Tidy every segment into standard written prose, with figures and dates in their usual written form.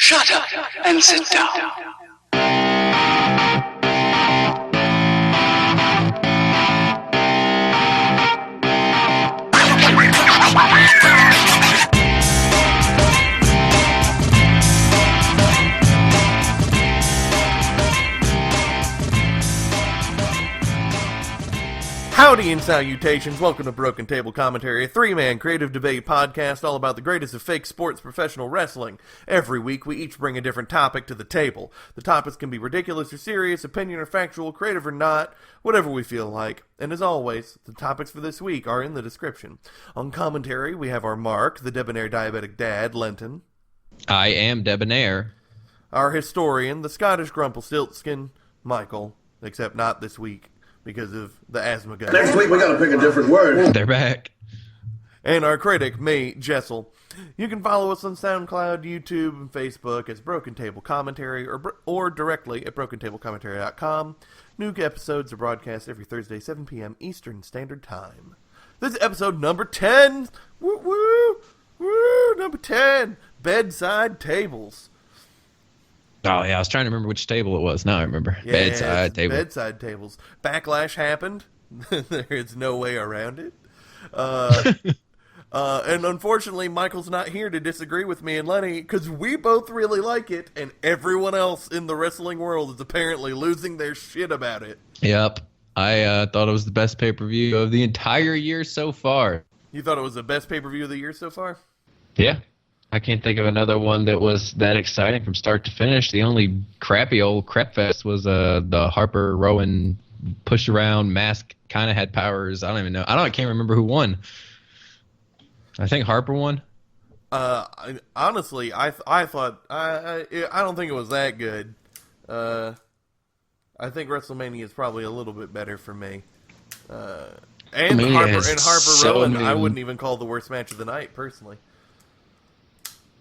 Shut up and sit down. Howdy and salutations, welcome to Broken Table Commentary, a three-man creative debate podcast all about the greatest of fake sports professional wrestling. Every week we each bring a different topic to the table. The topics can be ridiculous or serious, opinion or factual, creative or not, whatever we feel like. And as always, the topics for this week are in the description. On commentary we have our Mark, the debonair diabetic dad, Lenton. I am debonair. Our historian, the Scottish Grumpelstiltskin, Michael, except not this week, because of the asthma guy. Next week we gotta pick a different word. They're back. And our critic, me, Jessel. You can follow us on SoundCloud, YouTube, and Facebook as Broken Table Commentary, or directly at BrokenTableCommentary.com. New episodes are broadcast every Thursday, 7 p.m. Eastern Standard Time. This is episode number 10. Woo woo! Woo! Number 10. Bedside Tables. Oh, yeah, I was trying to remember which table it was. Now I remember. Yeah, Bedside table. Bedside Tables. Backlash happened. There's no way around it. And unfortunately, Michael's not here to disagree with me and Lenny, because we both really like it, and everyone else in the wrestling world is apparently losing their shit about it. Yep. I thought it was the best pay-per-view of the entire year so far. You thought it was the best pay-per-view of the year so far? Yeah. I can't think of another one that was that exciting from start to finish. The only crappy old crap fest was the Harper Rowan push around mask kind of had powers. I don't even know. I can't remember who won. I think Harper won. Honestly, I thought I don't think it was that good. I think WrestleMania is probably a little bit better for me. And Harper Rowan, I wouldn't even call the worst match of the night personally.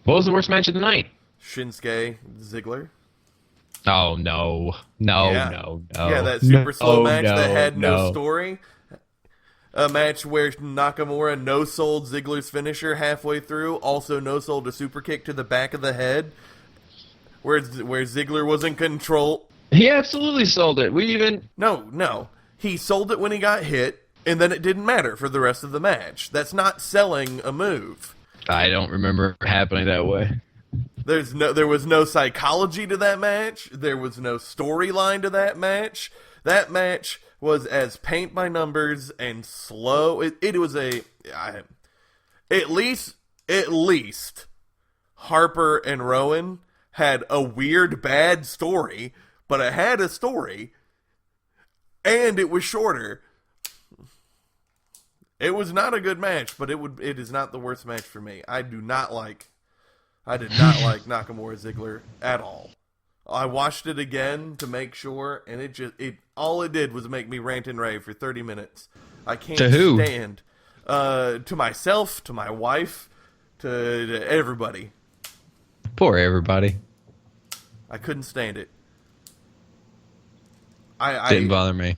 What was the worst match of the night? Shinsuke Ziggler. Oh, no. No. Yeah, that super slow match that had no story. A match where Nakamura no-sold Ziggler's finisher halfway through, also no-sold a super kick to the back of the head, where Ziggler was in control. He absolutely sold it. No. He sold it when he got hit, and then it didn't matter for the rest of the match. That's not selling a move. I don't remember it happening that way. There was no psychology to that match. There was no storyline to that match. That match was as paint by numbers and slow. It was at least Harper and Rowan had a weird bad story, but it had a story, and it was shorter. It was not a good match, but it is not the worst match for me. I did not like Nakamura Ziggler at all. I watched it again to make sure, and all it did was make me rant and rave for 30 minutes. I can't stand to myself, to my wife, to everybody. Poor everybody. I couldn't stand it. Didn't bother me.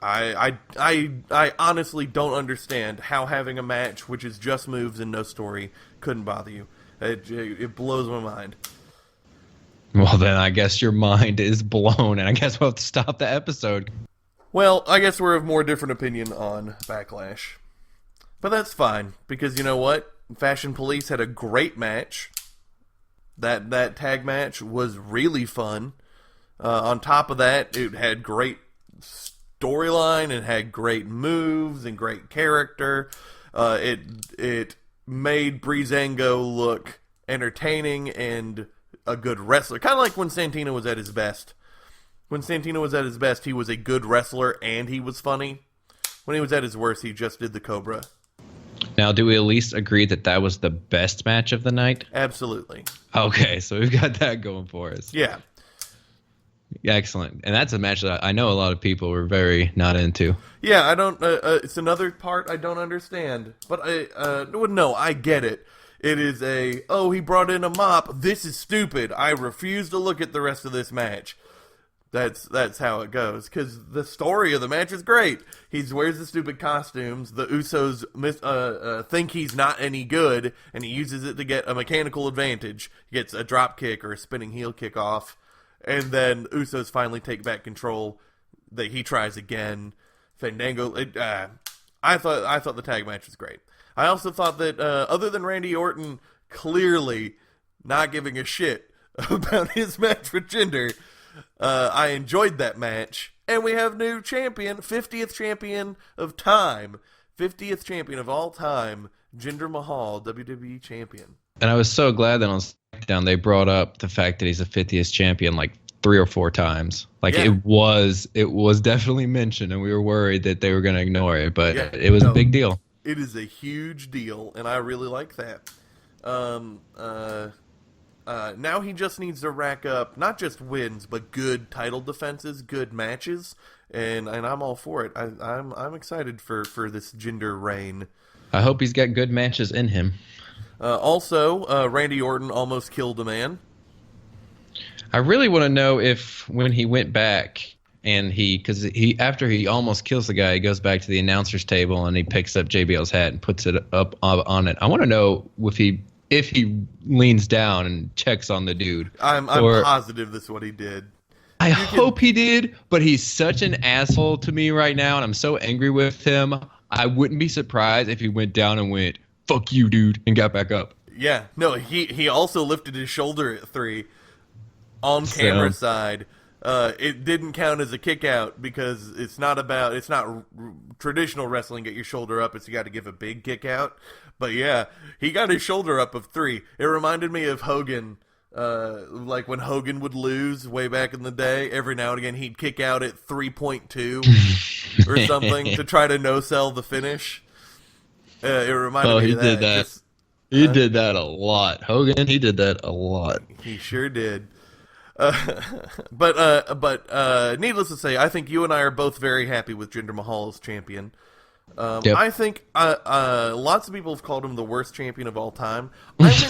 I honestly don't understand how having a match which is just moves and no story couldn't bother you. It blows my mind. Well, then I guess your mind is blown, and I guess we'll have to stop the episode. Well, I guess we're of more different opinion on Backlash. But that's fine, because you know what? Fashion Police had a great match. That tag match was really fun. On top of that, it had great storyline and had great moves and great character. It made Breezango look entertaining and a good wrestler. Kind of like when Santino was at his best. When Santino was at his best, he was a good wrestler and he was funny. When he was at his worst, he just did the Cobra. Now, do we at least agree that was the best match of the night? Absolutely. Okay, so we've got that going for us. Yeah. Excellent. And that's a match that I know a lot of people were very not into. Yeah, I don't, it's another part I don't understand. But no, I get it. It is he brought in a mop. This is stupid. I refuse to look at the rest of this match. That's how it goes. Because the story of the match is great. He wears the stupid costumes. The Usos think he's not any good, and he uses it to get a mechanical advantage. He gets a drop kick or a spinning heel kick off, and then Usos finally take back control. That he tries again. Fandango. I thought the tag match was great. I also thought that other than Randy Orton clearly not giving a shit about his match with Jinder, I enjoyed that match. And we have new champion, 50th champion of time, 50th champion of all time, Jinder Mahal, WWE champion. And I was so glad that on SmackDown they brought up the fact that he's a 50th champion like 3 or 4 times. Like it was definitely mentioned, and we were worried that they were going to ignore it, but it was a big deal. It is a huge deal, and I really like that. Now he just needs to rack up not just wins, but good title defenses, good matches, and I'm all for it. I'm excited for this Jinder reign. I hope he's got good matches in him. Also, Randy Orton almost killed a man. I really want to know if when he went back and because after he almost kills the guy, he goes back to the announcer's table and he picks up JBL's hat and puts it up on it. I want to know if he leans down and checks on the dude. I'm positive this is what he did. I hope he did, but he's such an asshole to me right now, and I'm so angry with him. I wouldn't be surprised if he went down and went, "Fuck you, dude," and got back up. Yeah, no, he also lifted his shoulder at 3 on camera side. It didn't count as a kick out because it's not traditional wrestling. Get your shoulder up. It's you got to give a big kick out. But yeah, he got his shoulder up of 3. It reminded me of Hogan, like when Hogan would lose way back in the day. Every now and again, he'd kick out at 3.2 or something to try to no-sell the finish. It reminded me of that. Did that. He did that a lot. Hogan, he did that a lot. He sure did. But needless to say, I think you and I are both very happy with Jinder Mahal as champion. Yep. I think lots of people have called him the worst champion of all time. I went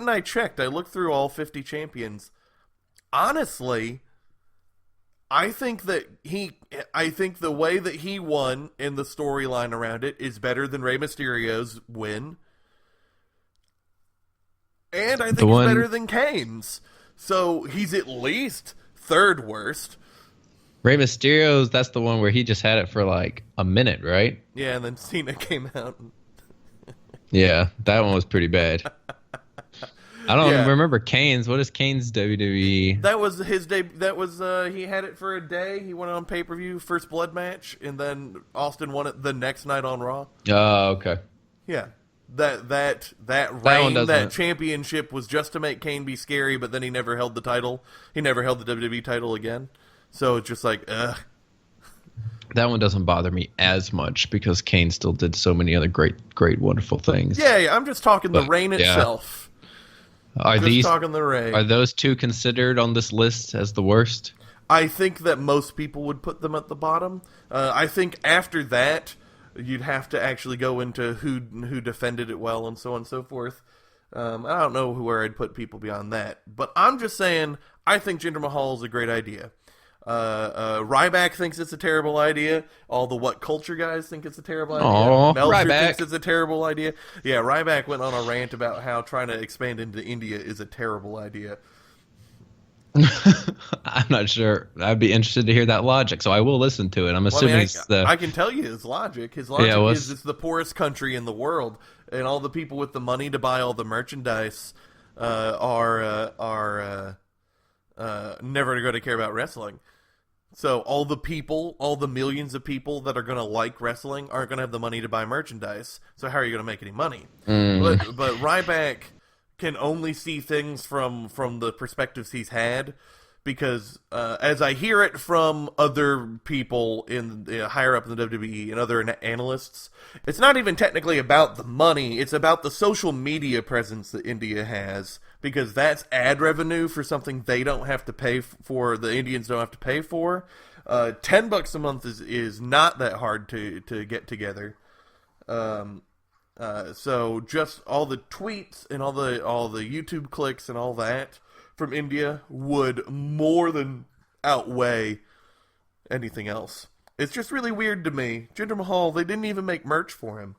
and I checked. I looked through all 50 champions. Honestly, I think the way that he won and the storyline around it is better than Rey Mysterio's win. And I think it's better than Kane's. So he's at least 3rd worst. Rey Mysterio's, that's the one where he just had it for like a minute, right? Yeah, and then Cena came out. Yeah, that one was pretty bad. I don't remember Kane's. What is Kane's WWE? That was his debut. That was he had it for a day. He went on pay-per-view, First Blood match, and then Austin won it the next night on Raw. Oh, okay. Yeah. That reign, that championship was just to make Kane be scary, but then he never held the title. He never held the WWE title again. So it's just like, ugh. That one doesn't bother me as much because Kane still did so many other great, wonderful things. Yeah, I'm just talking the reign itself. Are those 2 considered on this list as the worst? I think that most people would put them at the bottom. I think after that, you'd have to actually go into who defended it well and so on and so forth. I don't know where I'd put people beyond that. But I'm just saying, I think Jinder Mahal is a great idea. Ryback thinks it's a terrible idea. All the What Culture guys think it's a terrible idea. Meltzer thinks it's a terrible idea. Yeah, Ryback went on a rant about how trying to expand into India is a terrible idea. I'm not sure. I'd be interested to hear that logic, so I will listen to it. I'm assuming I can tell you his logic. His logic is it's the poorest country in the world, and all the people with the money to buy all the merchandise are never going to care about wrestling. So all the millions of people that are going to like wrestling aren't going to have the money to buy merchandise. So how are you going to make any money? But Ryback can only see things from the perspectives he's had, because as I hear it from other people in higher up in the WWE and other analysts, it's not even technically about the money. It's about the social media presence that India has, because that's ad revenue for something they don't have to pay for. The Indians don't have to pay for. $10 a month is not that hard to get together. So just all the tweets and all the YouTube clicks and all that from India would more than outweigh anything else. It's just really weird to me. Jinder Mahal, they didn't even make merch for him.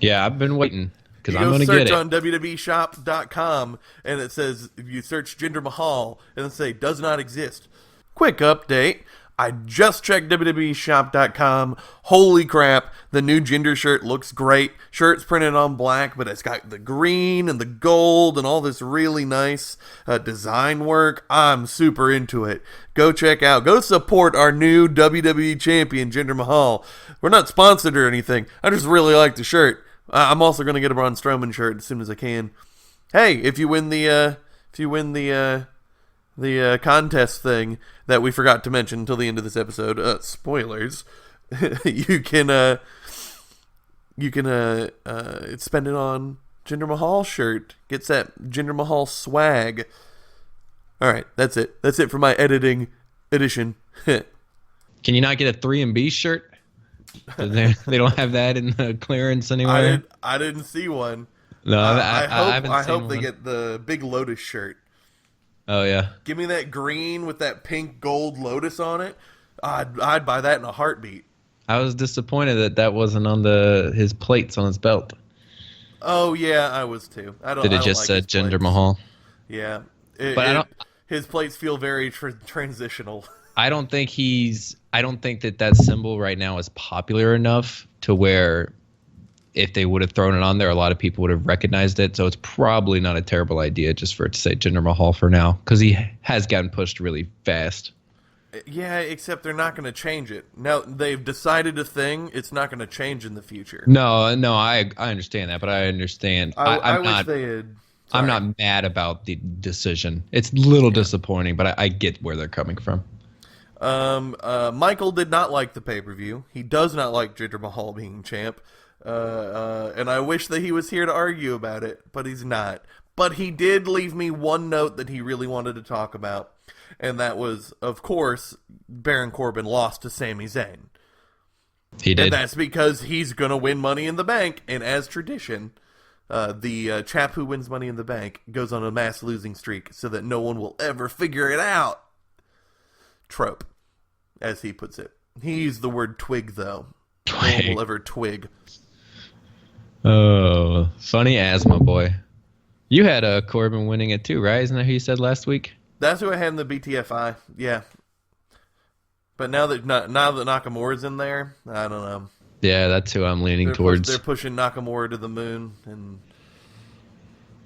Yeah, I've been waiting because You I'm go going to get search it. on WWEshop.com and it says, if you search Jinder Mahal and then say does not exist. Quick update. I just checked WWEshop.com. Holy crap, the new Jinder shirt looks great. Shirt's printed on black, but it's got the green and the gold and all this really nice design work. I'm super into it. Go check out, go support our new WWE Champion, Jinder Mahal. We're not sponsored or anything. I just really like the shirt. I'm also going to get a Braun Strowman shirt as soon as I can. Hey, if you win the contest thing that we forgot to mention until the end of this episode, spoilers, you can spend it on Jinder Mahal shirt. Gets that Jinder Mahal swag. All right, that's it. That's it for my editing edition. Can you not get a 3B shirt? They don't have that in the clearance anywhere. I didn't see one. No, I haven't seen hope they one. get the big Lotus shirt. Oh yeah. Give me that green with that pink gold lotus on it. I'd buy that in a heartbeat. I was disappointed that wasn't on his plates on his belt. Oh yeah, I was too. I don't. Did I it don't just like said his Jinder plates. Mahal? Yeah, his plates feel very transitional. I don't think that symbol right now is popular enough to where if they would have thrown it on there, a lot of people would have recognized it. So it's probably not a terrible idea just for it to say Jinder Mahal for now, because he has gotten pushed really fast. Yeah, except they're not going to change it. Now they've decided a thing. It's not going to change in the future. No, I understand that, but I understand. I I'm wish not. they had. I'm Sorry. not mad about the decision. It's a little disappointing, but I get where they're coming from. Michael did not like the pay-per-view. He does not like Jinder Mahal being champ. And I wish that he was here to argue about it, but he's not. But he did leave me one note that he really wanted to talk about, and that was, of course, Baron Corbin lost to Sami Zayn. He did. And that's because he's going to win Money in the Bank, and as tradition, the chap who wins Money in the Bank goes on a mass losing streak so that no one will ever figure it out. Trope, as he puts it. He used the word twig, though. No one will ever twig. Oh, funny asthma boy. You had Corbin winning it too, right? Isn't that who you said last week? That's who I had in the BTFI, yeah. But now that Nakamura's in there, I don't know. Yeah, that's who I'm leaning towards. They're pushing Nakamura to the moon,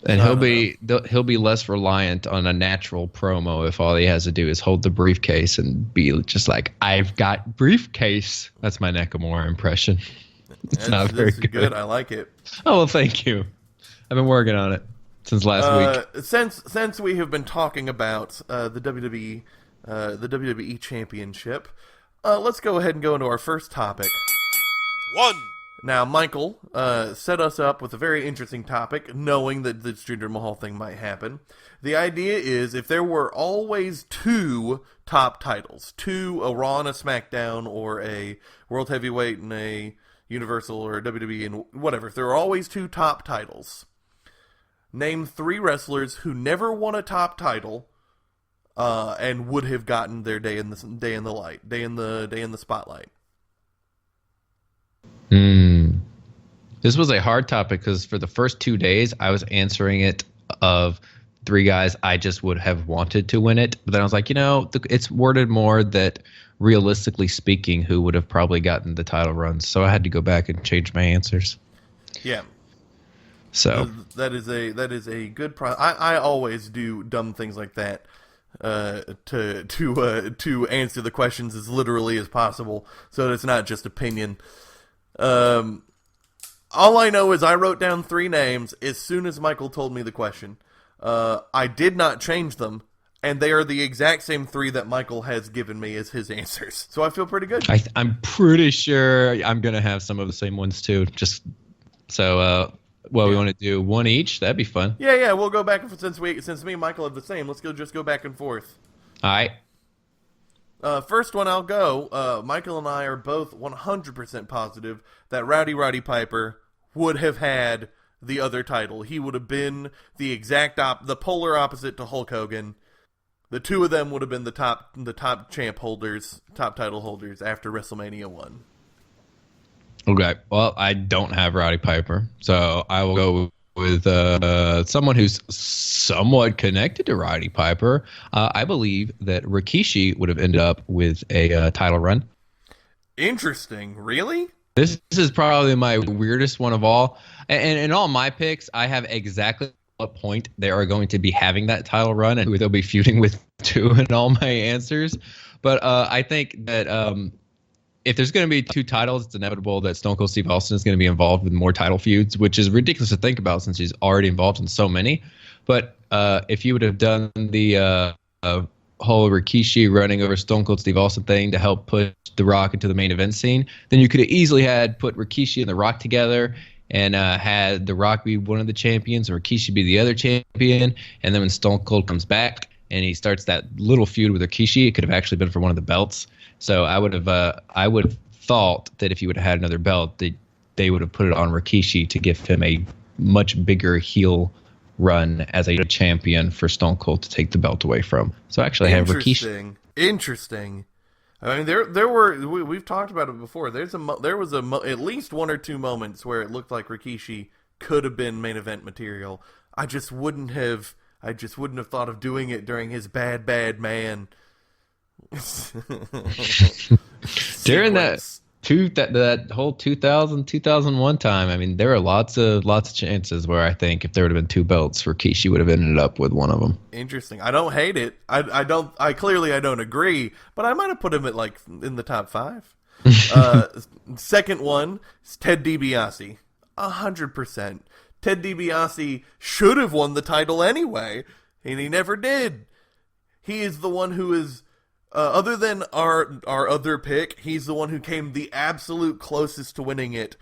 and he'll be less reliant on a natural promo if all he has to do is hold the briefcase and be just like, "I've got briefcase." That's my Nakamura impression. It's not very good. I like it. Oh well, thank you. I've been working on it since last week. Since we have been talking about the WWE Championship, let's go ahead and go into our first topic. Now, Michael set us up with a very interesting topic, knowing that the Jinder Mahal thing might happen. The idea is, if there were always two top titles, a Raw and a SmackDown, or a World Heavyweight and a Universal or WWE and whatever, if there were always two top titles, name three wrestlers who never won a top title and would have gotten their day in the spotlight. This was a hard topic because for the first 2 days I was answering it of three guys I just would have wanted to win it, but then I was like, it's worded more that realistically speaking, who would have probably gotten the title runs. So I had to go back and change my answers. Yeah. So that is a good I always do dumb things like that to answer the questions as literally as possible, so that it's not just opinion. All I know is I wrote down three names as soon as Michael told me the question. I did not change them, and they are the exact same three that Michael has given me as his answers. So I feel pretty good. I'm pretty sure I'm going to have some of the same ones too. Just so, we want to do one each. That'd be fun. Yeah. We'll go back and forth since me and Michael have the same. Let's just go back and forth. All right. First one I'll go. Michael and I are both 100% positive that Rowdy Roddy Piper would have had the other title. He would have been the the polar opposite to Hulk Hogan. The two of them would have been the top title holders after WrestleMania 1. Okay, well, I don't have Roddy Piper, so I will go with someone who's somewhat connected to Roddy Piper. I believe that Rikishi would have ended up with a title run. Interesting. Really? This is probably my weirdest one of all. And in all my picks, I have exactly what point they are going to be having that title run and who they'll be feuding with too in all my answers. But I think that if there's going to be two titles, it's inevitable that Stone Cold Steve Austin is going to be involved with more title feuds, which is ridiculous to think about since he's already involved in so many. But if you would have done the whole Rikishi running over Stone Cold Steve Austin thing to help push The Rock into the main event scene, then you could have easily put Rikishi and The Rock together and had The Rock be one of the champions and Rikishi be the other champion. And then when Stone Cold comes back and he starts that little feud with Rikishi, it could have actually been for one of the belts. So I would have thought that if you would have had another belt, they would have put it on Rikishi to give him a much bigger heel run as a champion for Stone Cold to take the belt away from. So actually I have Rikishi. Interesting. I mean, we've talked about it before. There was at least one or two moments where it looked like Rikishi could have been main event material. I just wouldn't have thought of doing it during his bad man. During that whole 2001 time, I mean, there were lots of chances where I think if there would have been two belts, Rikishi would have ended up with one of them. Interesting. I don't hate it. I don't agree, but I might have put him at in the top 5. Second one is Ted DiBiase. 100%. Ted DiBiase should have won the title anyway, and he never did. He is the one who is, other than our other pick, he's the one who came the absolute closest to winning it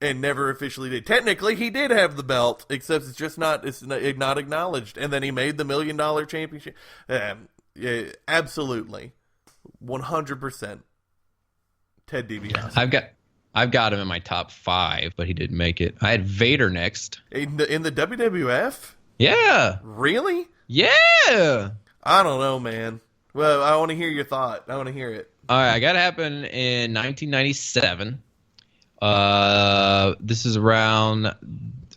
and never officially did. Technically, he did have the belt, except it's not acknowledged. And then he made the $1 million championship. Yeah, absolutely. 100%. Ted DiBiase. I've got him in my top 5, but he didn't make it. I had Vader next. In the WWF? Yeah. Really? Yeah. I don't know, man. Well, I want to hear your thought. I want to hear it. All right, I got it happen in 1997. This is around.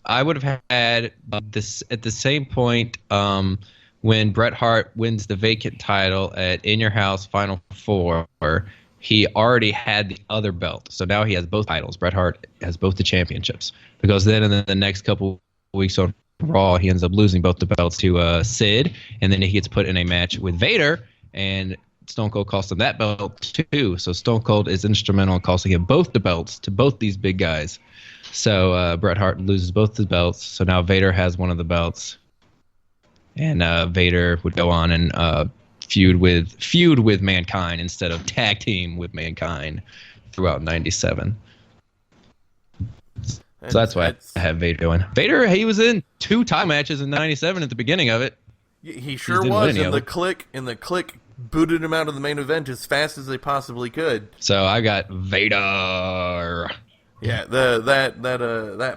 I would have had this at the same point when Bret Hart wins the vacant title at In Your House Final 4. He already had the other belt, so now he has both titles. Bret Hart has both the championships because then in the next couple weeks on Raw, he ends up losing both the belts to Sid, and then he gets put in a match with Vader. And Stone Cold cost him that belt too. So Stone Cold is instrumental in costing him both the belts to both these big guys. So Bret Hart loses both the belts. So now Vader has one of the belts. And Vader would go on and feud with Mankind instead of tag team with Mankind throughout 97. So that's why I have Vader going. Vader, he was in 2 title matches in 97 at the beginning of it. He sure was, and the Click booted him out of the main event as fast as they possibly could. So I got Vader. Yeah, that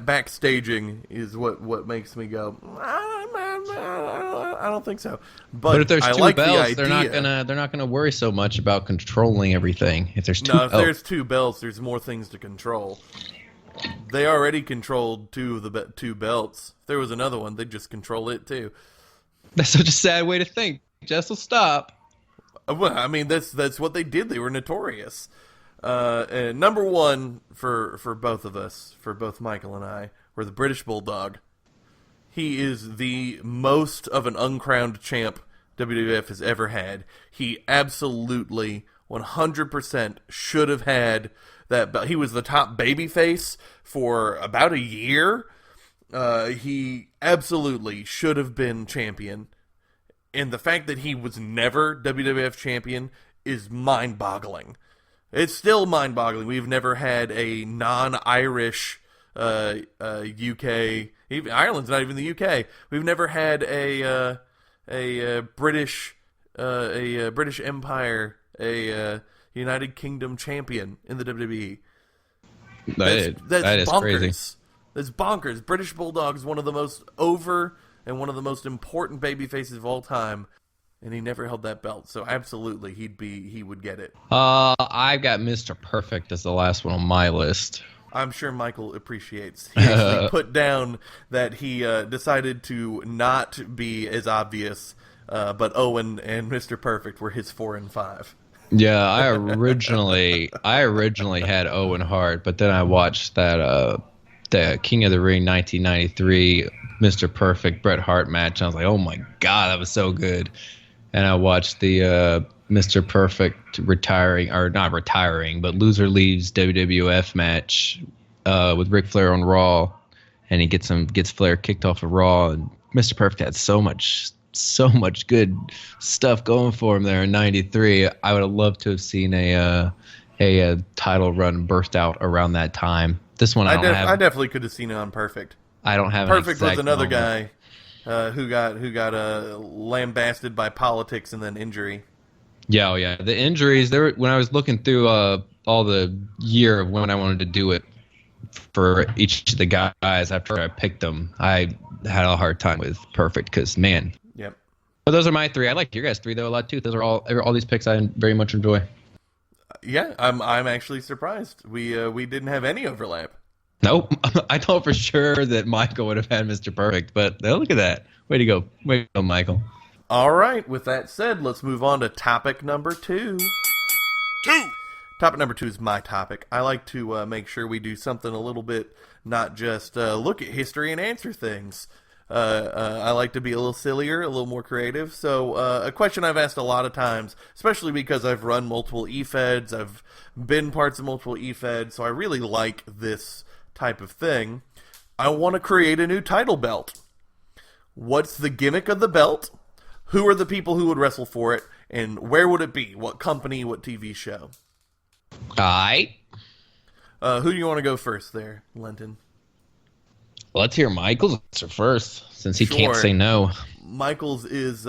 backstaging is what makes me go, I don't think so. But if there's I 2 like belts, the idea. they're not gonna worry so much about controlling everything. If there's 2 belts. There's 2 belts, there's more things to control. They already controlled 2 of the 2 belts. If there was another one, they'd just control it too. That's such a sad way to think. Jessel, stop. Well, I mean, that's what they did. They were notorious. And number 1 for both of us, for both Michael and I, were the British Bulldog. He is the most of an uncrowned champ WWF has ever had. He absolutely 100% should have had that belt. He was the top babyface for about a year. He absolutely should have been champion. And the fact that he was never WWF champion is mind-boggling. It's still mind-boggling. We've never had a non-Irish UK... Ireland's not even the UK. We've never had a British Empire, a United Kingdom champion in the WWE. That is bonkers. crazy. It's bonkers. British Bulldog is one of the most over and one of the most important baby faces of all time, and he never held that belt. So absolutely, he would get it. I've got Mr. Perfect as the last one on my list. I'm sure Michael appreciates. He actually put down that he decided to not be as obvious, but Owen and Mr. Perfect were his 4 and 5. Yeah, I originally had Owen Hart, but then I watched that the King of the Ring 1993 Mr. Perfect Bret Hart match, and I was like, oh my god, that was so good. And I watched the Mr. Perfect not retiring, but loser leaves WWF match with Ric Flair on Raw, and he gets Flair kicked off of Raw, and Mr. Perfect had so much good stuff going for him there in '93. I would have loved to have seen a title run burst out around that time. This one I definitely could have seen it on Perfect. I don't have Perfect an was another moment. guy who got lambasted by politics and then injury. Yeah, oh yeah. The injuries there. When I was looking through all the year of when I wanted to do it for each of the guys after I picked them, I had a hard time with Perfect because man. Yep. But those are my 3. I like your guys' 3 though a lot too. Those are all these picks I very much enjoy. Yeah, I'm actually surprised. We didn't have any overlap. Nope. I thought for sure that Michael would have had Mr. Perfect, but look at that. Way to go, Michael. All right. With that said, let's move on to topic number 2. Topic number 2 is my topic. I like to make sure we do something a little bit, not just look at history and answer things. I like to be a little sillier, a little more creative. So a question I've asked a lot of times, especially because I've run multiple eFeds, I've been parts of multiple eFeds, so I really like this type of thing. I want to create a new title belt. What's the gimmick of the belt? Who are the people who would wrestle for it? And where would it be? What company? What TV show? All right. Who do you want to go first there, Lenton? Let's hear Michael's answer first, since he can't Sure. say no. Michael's is,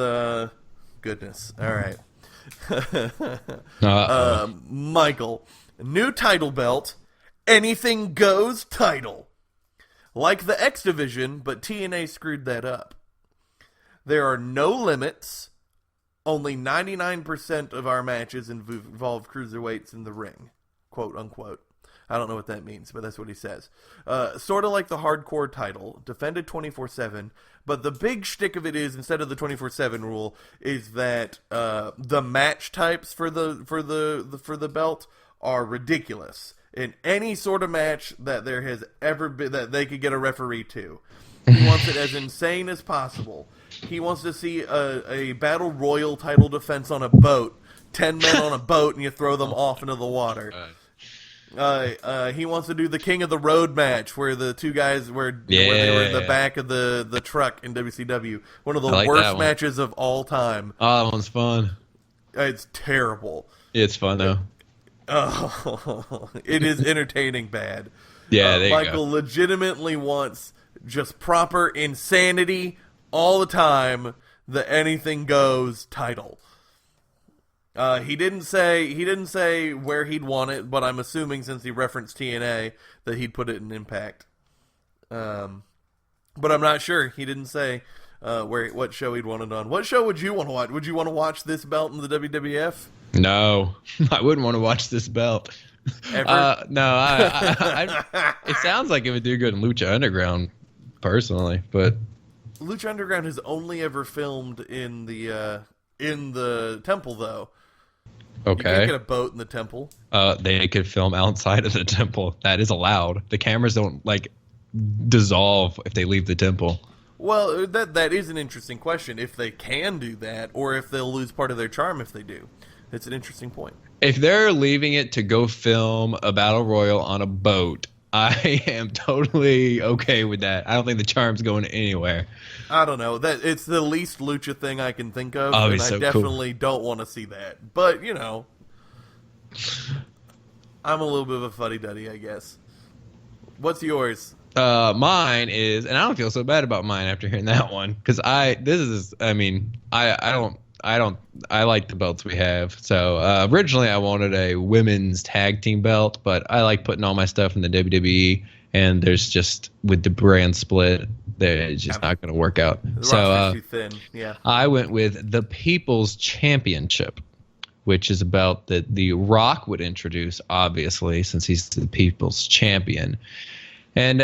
goodness. All right. Michael, new title belt, anything goes title. Like the X Division, but TNA screwed that up. There are no limits. Only 99% of our matches involve cruiserweights in the ring. Quote, unquote. I don't know what that means, but that's what he says. Sort of like the hardcore title, defended 24/7, but the big shtick of it is, instead of the 24/7 rule, is that the match types for the belt are ridiculous. In any sort of match that there has ever been, that they could get a referee to. He wants it as insane as possible. He wants to see a battle royal title defense on a boat, 10 men on a boat, and you throw them off into the water. He wants to do the King of the Road match, where the two guys where they were in the back of the truck in WCW. One of the worst matches of all time. Oh, that one's fun. It's terrible. It's fun though. Oh, it is entertaining bad. Yeah, there you Michael legitimately wants just proper insanity all the time. The anything goes title. He didn't say where he'd want it, but I'm assuming since he referenced TNA that he'd put it in Impact. But I'm not sure. He didn't say what show he'd want it on. What show would you want to watch? Would you want to watch this belt in the WWF? No, I wouldn't want to watch this belt. Ever? No, it sounds like it would do good in Lucha Underground, personally, but Lucha Underground has only ever filmed in the temple, though. okay. You can't get a boat in the temple. They could film outside of the temple. That is allowed. The cameras don't dissolve if they leave the temple. Well, that is an interesting question. If they can do that, or if they'll lose part of their charm if they do. It's an interesting point. If they're leaving it to go film a battle royal on a boat, I am totally okay with that. I don't think the charm's going anywhere. I don't know. That it's the least lucha thing I can think of, Oh, and it's I so definitely don't want to see that. But, you know, I'm a little bit of a fuddy-duddy, I guess. What's yours? Mine is, and I don't feel so bad about mine after hearing that one, because I like the belts we have. So originally I wanted a women's tag team belt, but I like putting all my stuff in the WWE, and there's just with the brand split, it's just not going to work out. The So roster's too thin. Yeah. I went with the People's Championship, which is about that The Rock would introduce, obviously, since he's the People's Champion. And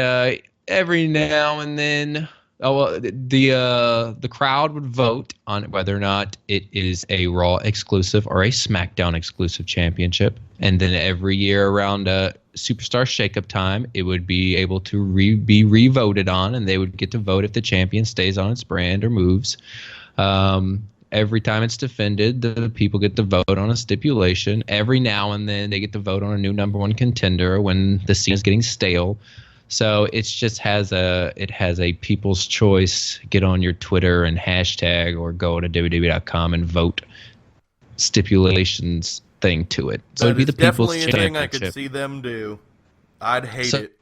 every now and then, the crowd would vote on whether or not it is a Raw exclusive or a SmackDown exclusive championship. And then every year around Superstar Shakeup time, it would be able to be re-voted on, and they would get to vote if the champion stays on its brand or moves. Every time it's defended, the people get to vote on a stipulation. Every now and then, they get to vote on a new number one contender when the scene is getting stale. So it just has a people's choice. Get on your Twitter and hashtag, or go to WWE.com and vote stipulations thing to it. So it'd be the People's Championship. Definitely a thing I could see them do. I'd hate it.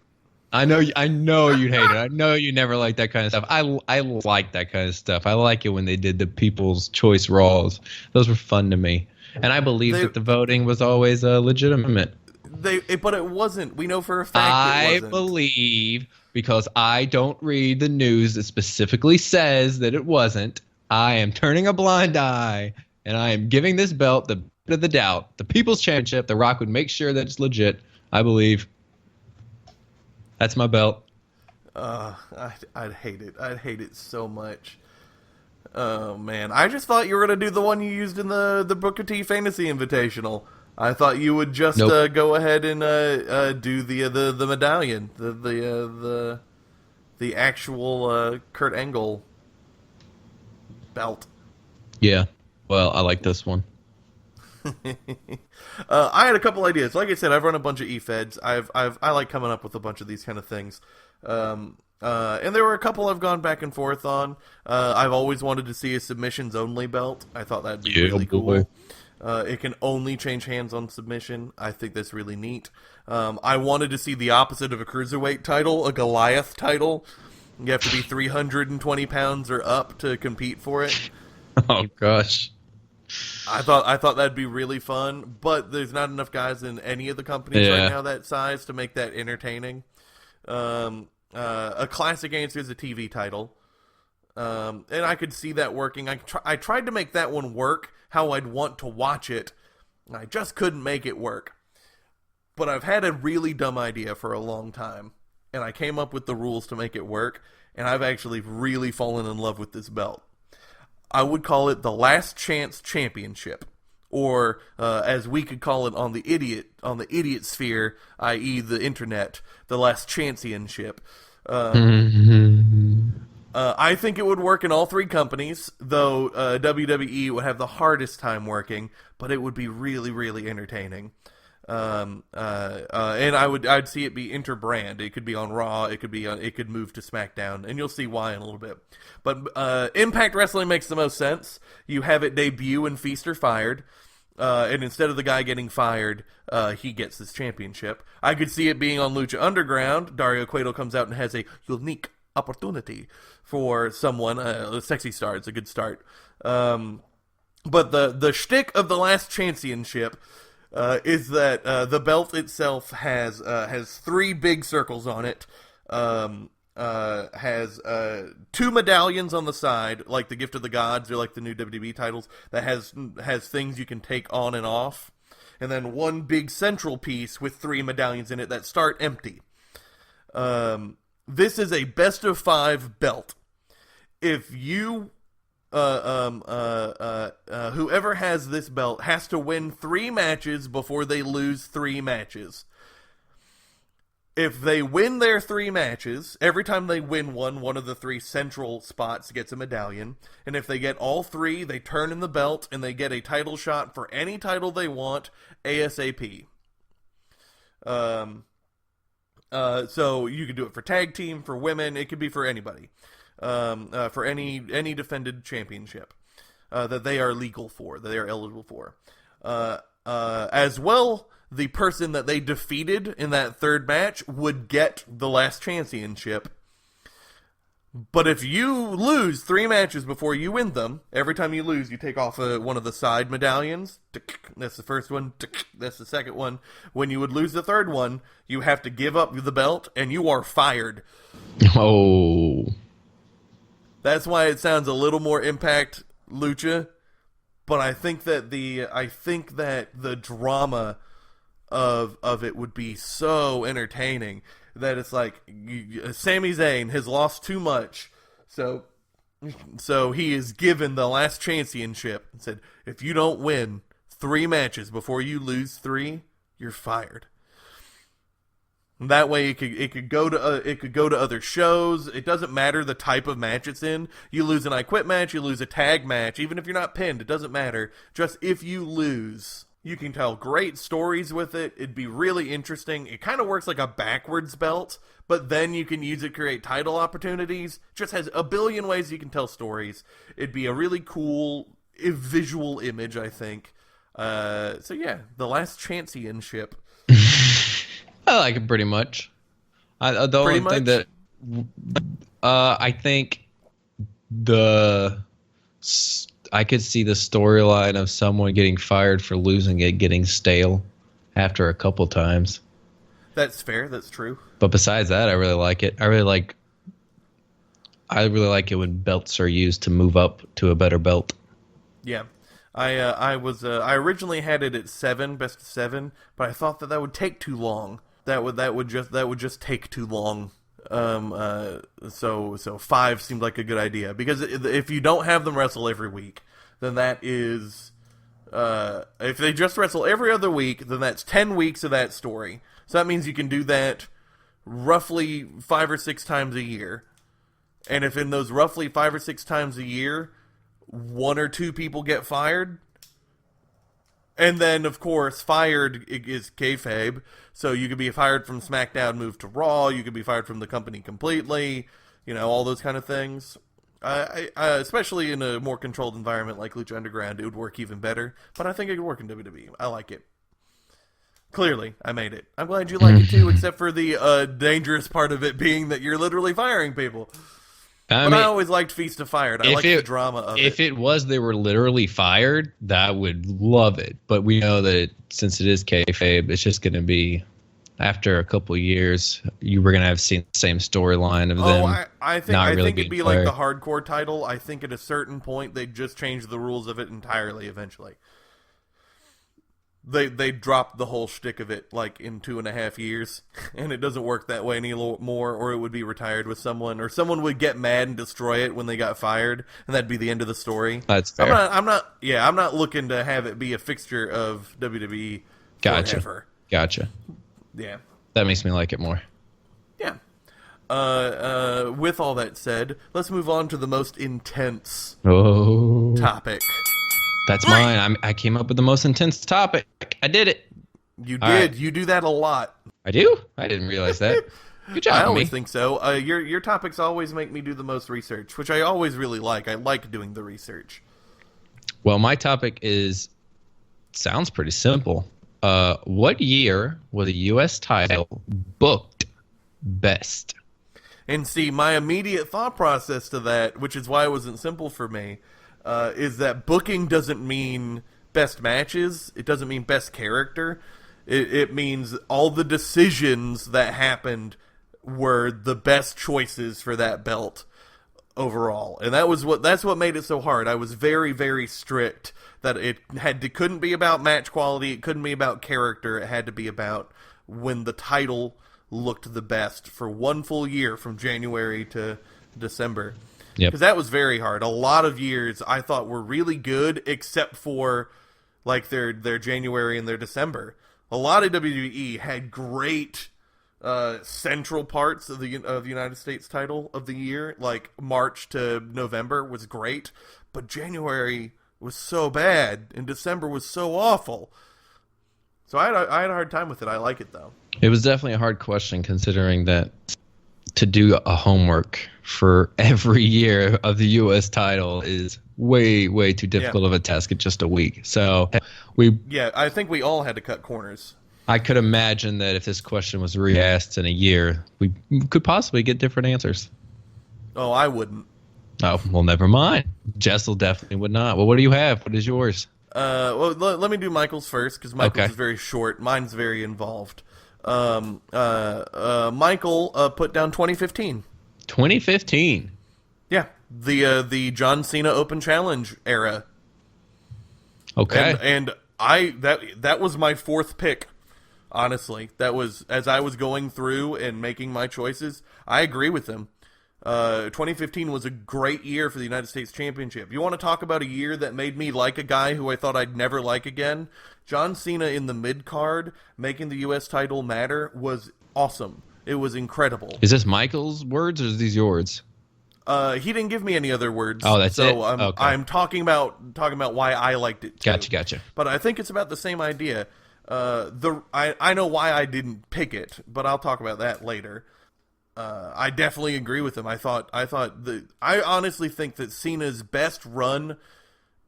I know you'd hate it. I know you never like that kind of stuff. I like that kind of stuff. I like it when they did the People's Choice Raws. Those were fun to me, and I believe that the voting was always legitimate. But it wasn't. We know for a fact it wasn't. I believe, because I don't read the news that specifically says that it wasn't, I am turning a blind eye, and I am giving this belt the benefit of the doubt. The People's Championship, The Rock would make sure that it's legit. I believe. That's my belt. I'd hate it. I'd hate it so much. Oh, man. I just thought you were going to do the one you used in the Booker T Fantasy Invitational. I thought you would just go ahead and do the medallion, the actual Kurt Angle belt. Yeah. Well, I like this one. I had a couple ideas. Like I said, I've run a bunch of e-feds. I like coming up with a bunch of these kind of things. And there were a couple I've gone back and forth on. I've always wanted to see a submissions only belt. I thought that'd be really cool. It can only change hands on submission. I think that's really neat. I wanted to see the opposite of a cruiserweight title, a Goliath title. You have to be 320 pounds or up to compete for it. Oh gosh. I thought that'd be really fun, but there's not enough guys in any of the companies right now that size to make that entertaining. A classic answer is a TV title, and I could see that working. I tried to make that one work how I'd want to watch it, and I just couldn't make it work. But I've had a really dumb idea for a long time, and I came up with the rules to make it work, and I've actually really fallen in love with this belt. I would call it the Last Chance Championship, or as we could call it on the idiot sphere, i.e. the internet, the Last Chanceyonship. I think it would work in all three companies, though WWE would have the hardest time working, but it would be really, really entertaining. And I'd see it be interbrand. It could be on Raw. It could move to SmackDown, and you'll see why in a little bit. But Impact Wrestling makes the most sense. You have it debut in Feast or Fired, and instead of the guy getting fired, he gets this championship. I could see it being on Lucha Underground. Dario Cueto comes out and has a unique opportunity for someone. A sexy star. It's a good start. But the shtick of the Last Chanceyonship is that the belt itself has three big circles on it. Has two medallions on the side, like the Gift of the Gods or like the new WWE titles, that has things you can take on and off, and then one big central piece with three medallions in it that start empty. This is a best of 5 belt. If you whoever has this belt has to win 3 matches before they lose 3 matches. If they win their 3 matches, every time they win one of the 3 central spots gets a medallion. And if they get all 3, they turn in the belt and they get a title shot for any title they want ASAP. So you can do it for tag team, for women, it could be for anybody. For any defended championship that they are legal for, that they are eligible for. As well, the person that they defeated in that 3rd match would get the Last Chanceyonship. But if you lose 3 matches before you win them, every time you lose, you take off one of the side medallions. That's the first one. That's the second one. When you would lose the third one, you have to give up the belt, and you are fired. Oh. That's why it sounds a little more Impact Lucha. But I think that the drama of it would be so entertaining that it's like Sami Zayn has lost too much, so he is given the last championship and said, if you don't win 3 matches before you lose 3, you're fired. And that way it could go to other shows. It doesn't matter the type of match it's in. You lose an I Quit match, you lose a tag match, even if you're not pinned, it doesn't matter. Just if you lose, you can tell great stories with it. It'd be really interesting. It kind of works like a backwards belt, but then you can use it to create title opportunities. Just has a billion ways you can tell stories. It'd be a really cool visual image, I think. So yeah, the last championship. I like it pretty much. The only thing that I think I could see the storyline of someone getting fired for losing it getting stale after a couple times. That's fair. That's true. But besides that, I really like it. I really like it when belts are used to move up to a better belt. Yeah. I originally had it at 7, best of 7, but I thought that would take too long. That would just take too long. So 5 seemed like a good idea, because if you don't have them wrestle every week, then that is, if they just wrestle every other week, then that's 10 weeks of that story. So that means you can do that roughly 5 or 6 times a year. And if in those roughly 5 or 6 times a year, 1 or 2 people get fired, and then, of course, fired is kayfabe, so you could be fired from SmackDown, move to Raw, you could be fired from the company completely, all those kind of things. Especially in a more controlled environment like Lucha Underground, it would work even better, but I think it could work in WWE. I like it. Clearly, I made it. I'm glad you like it too, except for the dangerous part of it being that you're literally firing people. I always liked Feast of Fire. I liked the drama of it. If it was they were literally fired, that would love it. But we know that since it is kayfabe, it's just going to be, after a couple of years, you were going to have seen the same storyline of them. I think it'd be like the hardcore title. I think at a certain point they'd just change the rules of it entirely eventually. They dropped the whole shtick of it like in 2.5 years, and it doesn't work that way anymore, or it would be retired with someone, or someone would get mad and destroy it when they got fired, and that'd be the end of the story. That's fair. I'm not looking to have it be a fixture of WWE forever. Gotcha. Yeah. That makes me like it more. Yeah. With all that said, let's move on to the most intense topic. That's mine. I came up with the most intense topic. I did it. You did. Right. You do that a lot. I do? I didn't realize that. Good job, I always think so. Your topics always make me do the most research, which I always really like. I like doing the research. Well, my topic sounds pretty simple. What year was the U.S. title booked best? And see, my immediate thought process to that, which is why it wasn't simple for me, is that booking doesn't mean best matches. It doesn't mean best character. It means all the decisions that happened were the best choices for that belt overall. And that's what made it so hard. I was very, very strict that it couldn't be about match quality. It couldn't be about character. It had to be about when the title looked the best for one full year from January to December. Because that was very hard. A lot of years I thought were really good, except for like their January and their December. A lot of WWE had great central parts of the United States title of the year. Like March to November was great, but January was so bad and December was so awful. So I had a hard time with it. I like it though. It was definitely a hard question, considering that to do a homework for every year of the U.S. title is way, way too difficult of a task in just a week. So I think we all had to cut corners. I could imagine that if this question was re-asked in a year, we could possibly get different answers. Oh, I wouldn't. Oh, well, never mind. Jessel definitely would not. Well, what do you have? What is yours? Well, let me do Michael's first, because Michael's Okay. is very short. Mine's very involved. Michael put down 2015. 2015. Yeah, the John Cena Open Challenge era. Okay. And I that was my fourth pick. Honestly, that was, as I was going through and making my choices, I agree with him. 2015 was a great year for the United States Championship. You want to talk about a year that made me like a guy who I thought I'd never like again? John Cena in the mid-card, making the U.S. title matter, was awesome. It was incredible. Is this Michael's words or is these yours? He didn't give me any other words. Oh, that's it? So Okay. I'm talking about why I liked it too. Gotcha. But I think it's about the same idea. I know why I didn't pick it, but I'll talk about that later. I definitely agree with him. I honestly think that Cena's best run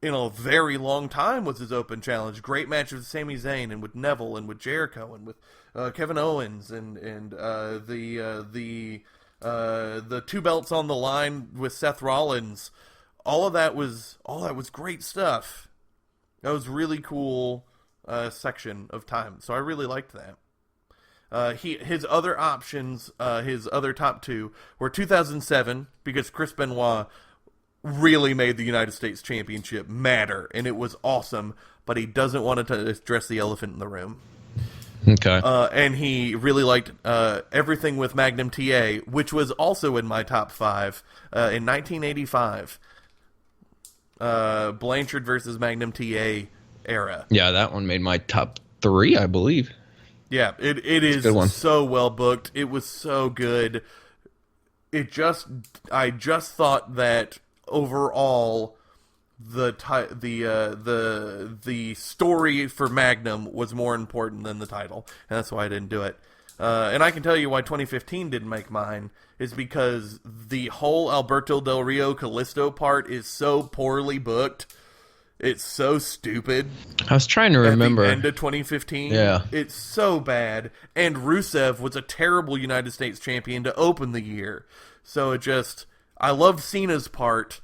in a very long time was his Open Challenge. Great match with Sami Zayn and with Neville and with Jericho and with Kevin Owens and the two belts on the line with Seth Rollins. All that was great stuff. That was really cool section of time. So I really liked that. His other options, his other top two, were 2007, because Chris Benoit really made the United States Championship matter, and it was awesome, but he doesn't want to address the elephant in the room. Okay. And he really liked everything with Magnum TA, which was also in my top five in 1985. Blanchard versus Magnum TA era. Yeah, that one made my top 3, I believe. Yeah, it is so well booked. It was so good. I just thought that overall the story for Magnum was more important than the title, and that's why I didn't do it. And I can tell you why 2015 didn't make mine is because the whole Alberto Del Rio Kalisto part is so poorly booked. It's so stupid. I was trying to remember. At the end of 2015. Yeah. It's so bad. And Rusev was a terrible United States champion to open the year. So I love Cena's part,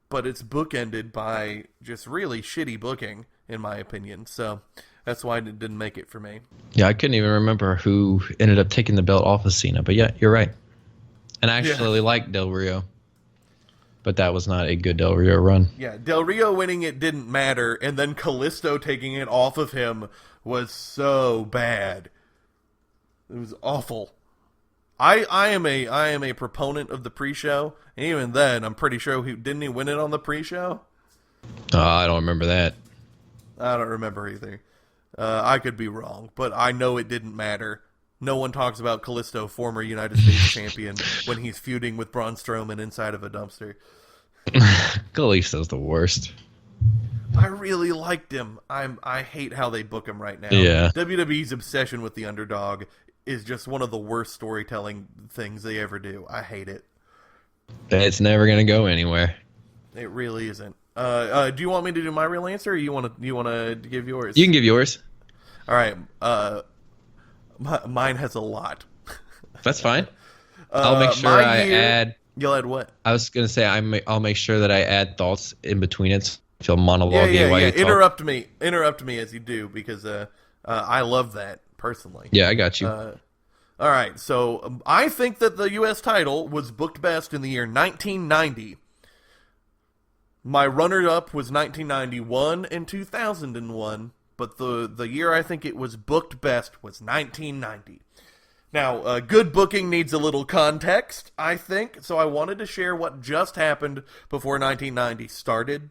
but it's bookended by just really shitty booking, in my opinion. So that's why it didn't make it for me. Yeah, I couldn't even remember who ended up taking the belt off of Cena. But yeah, you're right. And I actually liked Del Rio. But that was not a good Del Rio run. Yeah, Del Rio winning it didn't matter, and then Kalisto taking it off of him was so bad. It was awful. I am a proponent of the pre-show, and even then, I'm pretty sure didn't he win it on the pre-show? I don't remember that. I don't remember either. I could be wrong, but I know it didn't matter. No one talks about Kalisto, former United States champion, when he's feuding with Braun Strowman inside of a dumpster. Kalisto's the worst. I really liked him. I hate how they book him right now. Yeah. WWE's obsession with the underdog is just one of the worst storytelling things they ever do. I hate it. It's never going to go anywhere. It really isn't. Do you want me to do my real answer, or you want to give yours? You can give yours. All right. Mine has a lot. That's fine. I'll make sure I add. You'll add what? I was going to say I'll make sure that I add thoughts in between it. So I feel monologuing while you talk. Interrupt me as you do, because I love that personally. Yeah, I got you. All right, so I think that the U.S. title was booked best in the year 1990. My runner-up was 1991 and 2001, but the year I think it was booked best was 1990. Now, good booking needs a little context, I think, so I wanted to share what just happened before 1990 started.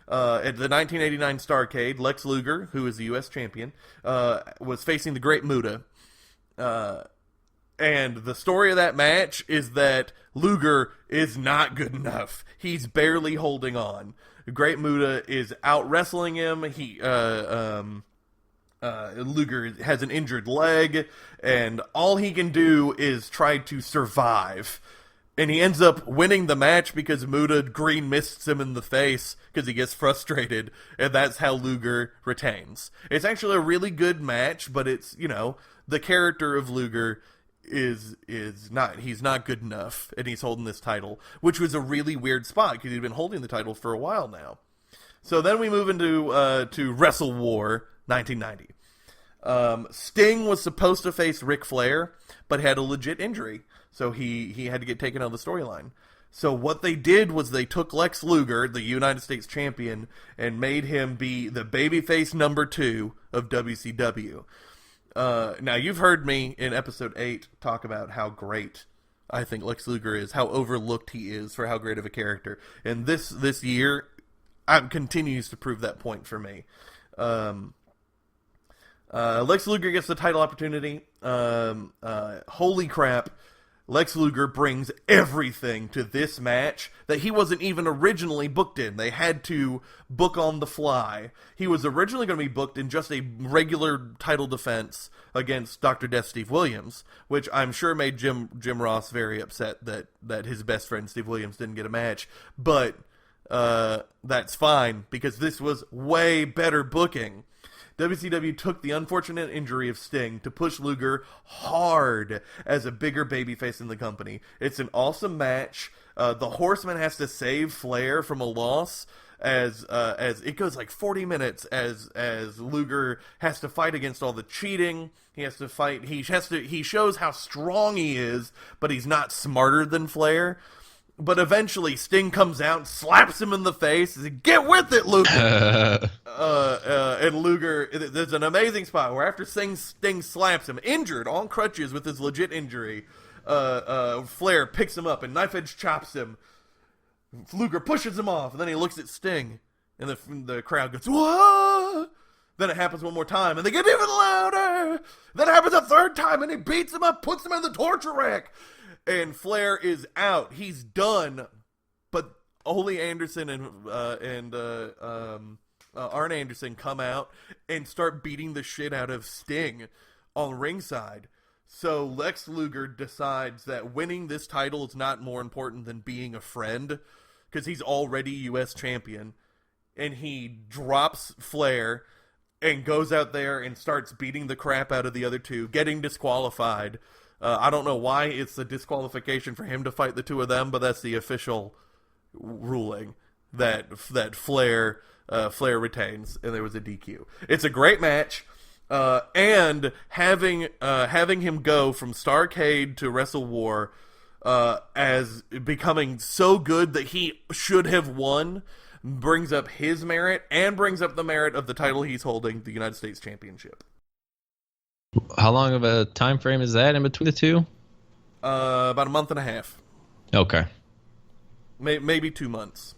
At the 1989 Starrcade, Lex Luger, who is the U.S. champion, was facing the Great Muta. And the story of that match is that Luger is not good enough. He's barely holding on. Great Muta is out wrestling him. Luger has an injured leg, and all he can do is try to survive. And he ends up winning the match because Muta green mists him in the face because he gets frustrated, and that's how Luger retains. It's actually a really good match, but it's, the character of Luger is not, he's not good enough, and he's holding this title, which was a really weird spot because he'd been holding the title for a while now. So then we move into to Wrestle War 1990. Sting was supposed to face Ric Flair, but had a legit injury, so he had to get taken out of the storyline. So what they did was they took Lex Luger, the United States champion, and made him be the babyface number 2 of WCW. Now, you've heard me in episode 8 talk about how great I think Lex Luger is, how overlooked he is for how great of a character. And this year continues to prove that point for me. Lex Luger gets the title opportunity. Holy crap. Lex Luger brings everything to this match that he wasn't even originally booked in. They had to book on the fly. He was originally going to be booked in just a regular title defense against Dr. Death Steve Williams, which I'm sure made Jim Ross very upset that his best friend Steve Williams didn't get a match. But that's fine, because this was way better booking. WCW took the unfortunate injury of Sting to push Luger hard as a bigger babyface in the company. It's an awesome match. The Horseman has to save Flair from a loss as it goes like 40 minutes as Luger has to fight against all the cheating. He has to fight. He shows how strong he is, but he's not smarter than Flair. But eventually, Sting comes out and slaps him in the face. And says, "Get with it, Luger!" And Luger, there's an amazing spot where after Sting slaps him, injured, on crutches with his legit injury, Flair picks him up and knife edge chops him. Luger pushes him off, and then he looks at Sting, and the crowd goes, "Whoa!" Then it happens one more time, and they get even louder. Then it happens a third time, and he beats him up, puts him in the torture rack. And Flair is out. He's done. But Ole Anderson and Arn Anderson come out and start beating the shit out of Sting on ringside. So Lex Luger decides that winning this title is not more important than being a friend, because he's already U.S. champion. And he drops Flair and goes out there and starts beating the crap out of the other two, getting disqualified. I don't know why it's a disqualification for him to fight the two of them, but that's the official ruling that Flair retains, and there was a DQ. It's a great match, and having him go from Starrcade to Wrestle War as becoming so good that he should have won brings up his merit and brings up the merit of the title he's holding, the United States Championship. How long of a time frame is that in between the two? About a month and a half. Okay. Maybe 2 months.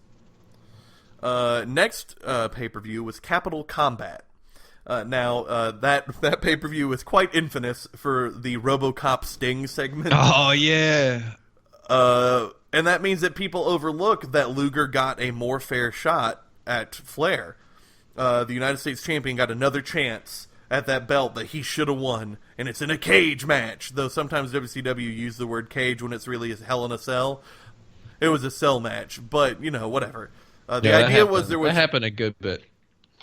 Next pay-per-view was Capital Combat. That pay-per-view was quite infamous for the RoboCop Sting segment. Oh, yeah. And that means that people overlook that Luger got a more fair shot at Flair. The United States champion got another chance at that belt that he should have won, and it's in a cage match, though sometimes WCW use the word cage when it's really a Hell in a Cell. It was a cell match, but, whatever. The idea was there was... That happened a good bit.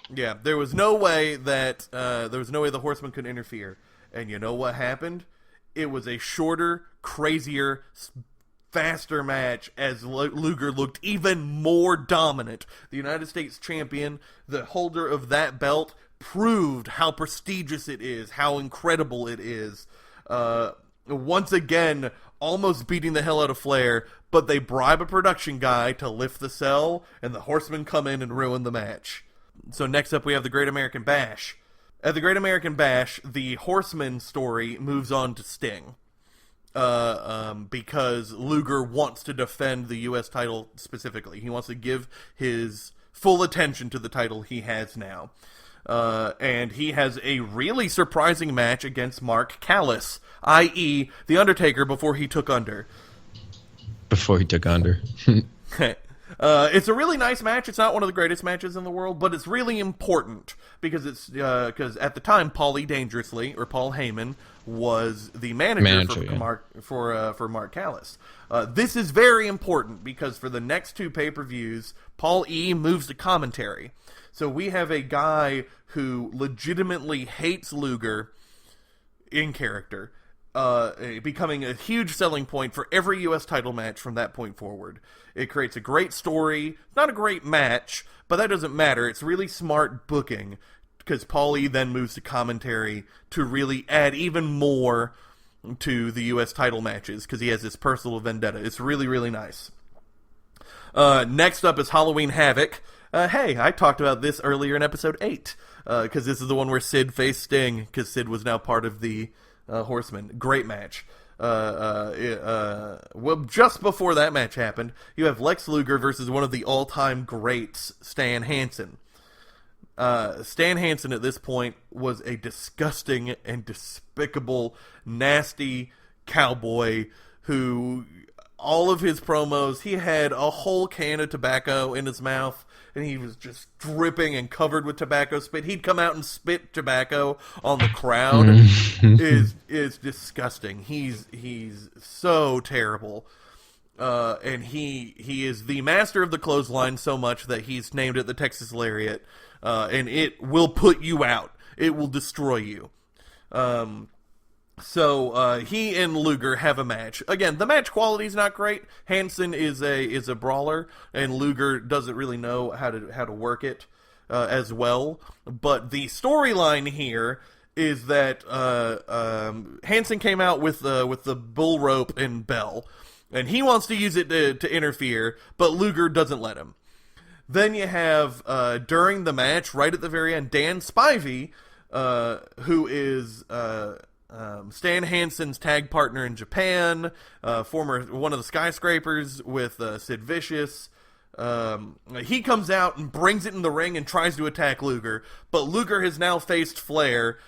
Yeah, there was no way that... the Horseman could interfere. And you know what happened? It was a shorter, crazier, faster match as Luger looked even more dominant. The United States champion, the holder of that belt, proved how prestigious it is, how incredible it is. Once again, almost beating the hell out of Flair, but they bribe a production guy to lift the cell, and the Horsemen come in and ruin the match. So next up we have the Great American Bash. At the Great American Bash, the Horseman story moves on to Sting. Because Luger wants to defend the U.S. title specifically. He wants to give his full attention to the title he has now. And he has a really surprising match against Mark Callis, i.e. The Undertaker before he took under. Before he took under. It's a really nice match. It's not one of the greatest matches in the world, but it's really important because because at the time Paul Heyman was the manager for Mark Callis. This is very important because for the next two pay-per-views, Paul E moves to commentary. So we have a guy who legitimately hates Luger in character, becoming a huge selling point for every U.S. title match from that point forward. It creates a great story, not a great match, but that doesn't matter. It's really smart booking, because Paulie then moves to commentary to really add even more to the U.S. title matches, because he has this personal vendetta. It's really, really nice. Next up is Halloween Havoc. Hey, I talked about this earlier in episode 8, because this is the one where Sid faced Sting, because Sid was now part of the Horsemen. Great match. Well, just before that match happened, you have Lex Luger versus one of the all-time greats, Stan Hansen. Stan Hansen at this point was a disgusting and despicable, nasty cowboy who, all of his promos, he had a whole can of tobacco in his mouth, and he was just dripping and covered with tobacco spit. He'd come out and spit tobacco on the crowd. is disgusting. He's so terrible. And he is the master of the clothesline so much that he's named it the Texas Lariat. And it will put you out. It will destroy you. So he and Luger have a match. Again, the match quality is not great. Hansen is a brawler, and Luger doesn't really know how to work it as well. But the storyline here is that Hansen came out with the bull rope and bell, and he wants to use it to interfere, but Luger doesn't let him. Then you have during the match, right at the very end, Dan Spivey, who is Stan Hansen's tag partner in Japan, former one of the Skyscrapers with Sid Vicious. He comes out and brings it in the ring and tries to attack Luger, but Luger has now faced Flair,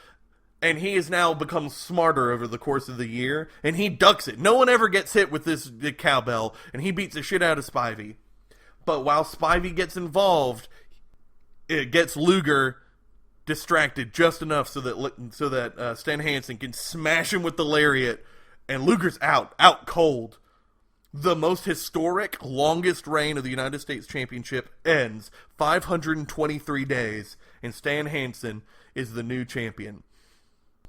and he has now become smarter over the course of the year, and he ducks it. No one ever gets hit with this cowbell, and he beats the shit out of Spivey. But while Spivey gets involved, it gets Luger distracted just enough so that Stan Hansen can smash him with the lariat, and Luger's out cold. The most historic, longest reign of the United States Championship ends 523 days, and Stan Hansen is the new champion.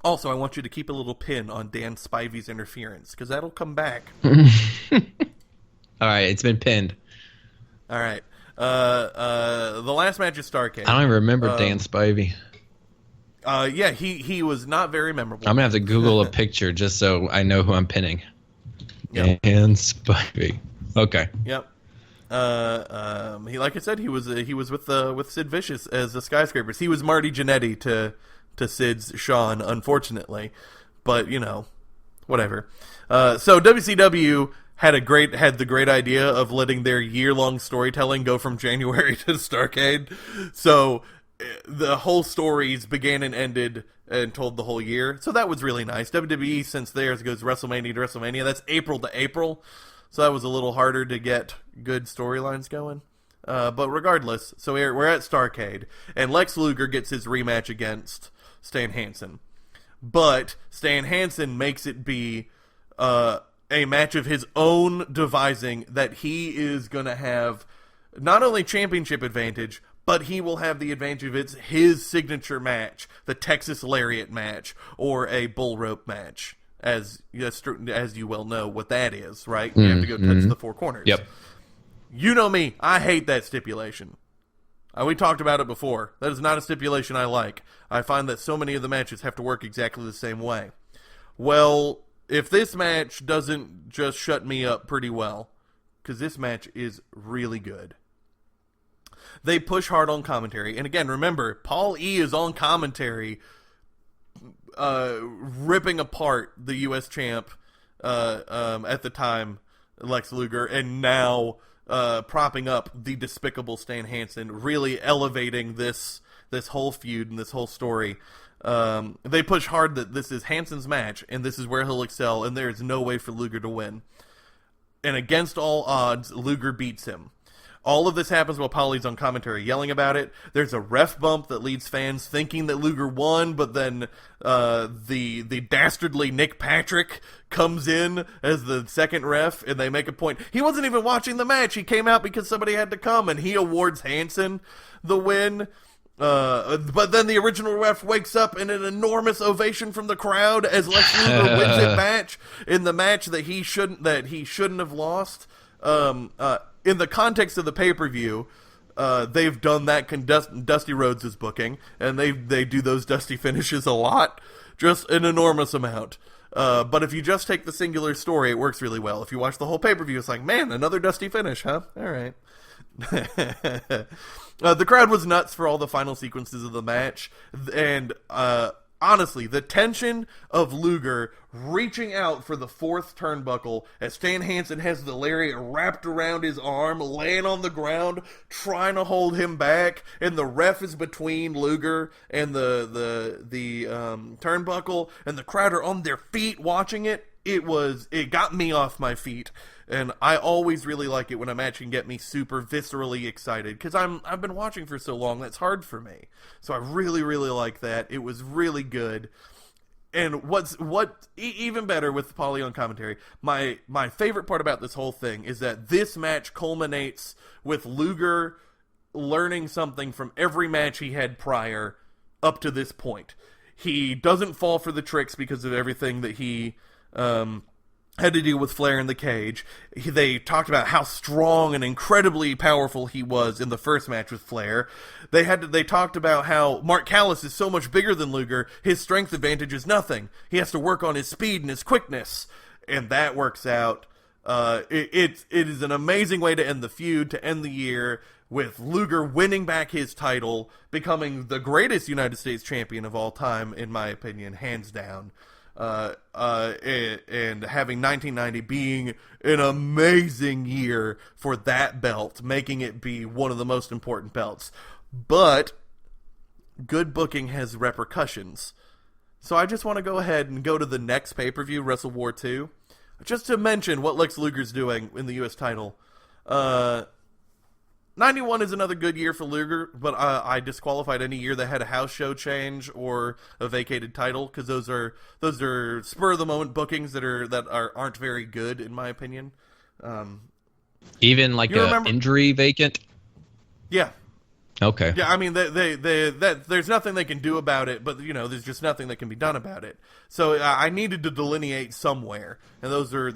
Also, I want you to keep a little pin on Dan Spivey's interference, because that'll come back. All right, it's been pinned. All right. The last match is Starrcade. I don't even remember Dan Spivey. Yeah, he was not very memorable. I'm going to have to Google a picture just so I know who I'm pinning. Yep. Dan Spivey. Okay. Yep. He, like I said, he was with Sid Vicious as the Skyscrapers. He was Marty Jannetty to Sid's Sean, unfortunately. But, whatever. So WCW had the great idea of letting their year-long storytelling go from January to Starrcade. So the whole stories began and ended and told the whole year. So that was really nice. WWE, since theirs goes WrestleMania to WrestleMania, that's April to April. So that was a little harder to get good storylines going. But regardless, so we're at Starrcade, and Lex Luger gets his rematch against Stan Hansen. But Stan Hansen makes it be a match of his own devising that he is going to have not only championship advantage, but he will have the advantage of his signature match, the Texas Lariat match, or a bull rope match, as you well know what that is, right? You have to go touch the four corners. Yep. You know me, I hate that stipulation. We talked about it before. That is not a stipulation I like. I find that so many of the matches have to work exactly the same way. Well, if this match doesn't just shut me up pretty well, because this match is really good. They push hard on commentary. And again, remember, Paul E. is on commentary ripping apart the U.S. champ at the time, Lex Luger, and now propping up the despicable Stan Hansen, really elevating this whole feud and this whole story. They push hard that this is Hansen's match, and this is where he'll excel, and there is no way for Luger to win. And against all odds, Luger beats him. All of this happens while Paulie's on commentary yelling about it. There's a ref bump that leads fans thinking that Luger won, but then the dastardly Nick Patrick comes in as the second ref, and they make a point. He wasn't even watching the match. He came out because somebody had to come, and he awards Hansen the win. But then the original ref wakes up in an enormous ovation from the crowd as Lex Luger wins it match in the match that he shouldn't have lost. In the context of the pay-per-view, they've done that. Dusty Rhodes is booking, and they do those Dusty finishes a lot, just an enormous amount. But if you just take the singular story, it works really well. If you watch the whole pay-per-view, it's like, man, another Dusty finish, huh? All right. The crowd was nuts for all the final sequences of the match, and honestly, the tension of Luger reaching out for the fourth turnbuckle as Stan Hansen has the lariat wrapped around his arm, laying on the ground, trying to hold him back, and the ref is between Luger and the turnbuckle, and the crowd are on their feet watching it. It got me off my feet. And I always really like it when a match can get me super viscerally excited, because I've been watching for so long, that's hard for me. So I really, really like that. It was really good. And even better with Paulie on commentary, my favorite part about this whole thing is that this match culminates with Luger learning something from every match he had prior up to this point. He doesn't fall for the tricks because of everything that he had to deal with Flair in the cage. They talked about how strong and incredibly powerful he was in the first match with Flair. They talked about how Mark Callis is so much bigger than Luger, his strength advantage is nothing. He has to work on his speed and his quickness, and that works out. It is an amazing way to end the feud, to end the year, with Luger winning back his title, becoming the greatest United States champion of all time, in my opinion, hands down. And having 1990 being an amazing year for that belt, making it be one of the most important belts. But good booking has repercussions. So I just want to go ahead and go to the next pay-per-view, Wrestle War 2, just to mention what Lex Luger's doing in the U.S. title. 91 is another good year for Luger, but I disqualified any year that had a house show change or a vacated title, because those are spur of the moment bookings that aren't very good in my opinion. Even like an injury vacant. Yeah. Okay. Yeah, I mean there's nothing they can do about it, but there's just nothing that can be done about it. So I needed to delineate somewhere, and those were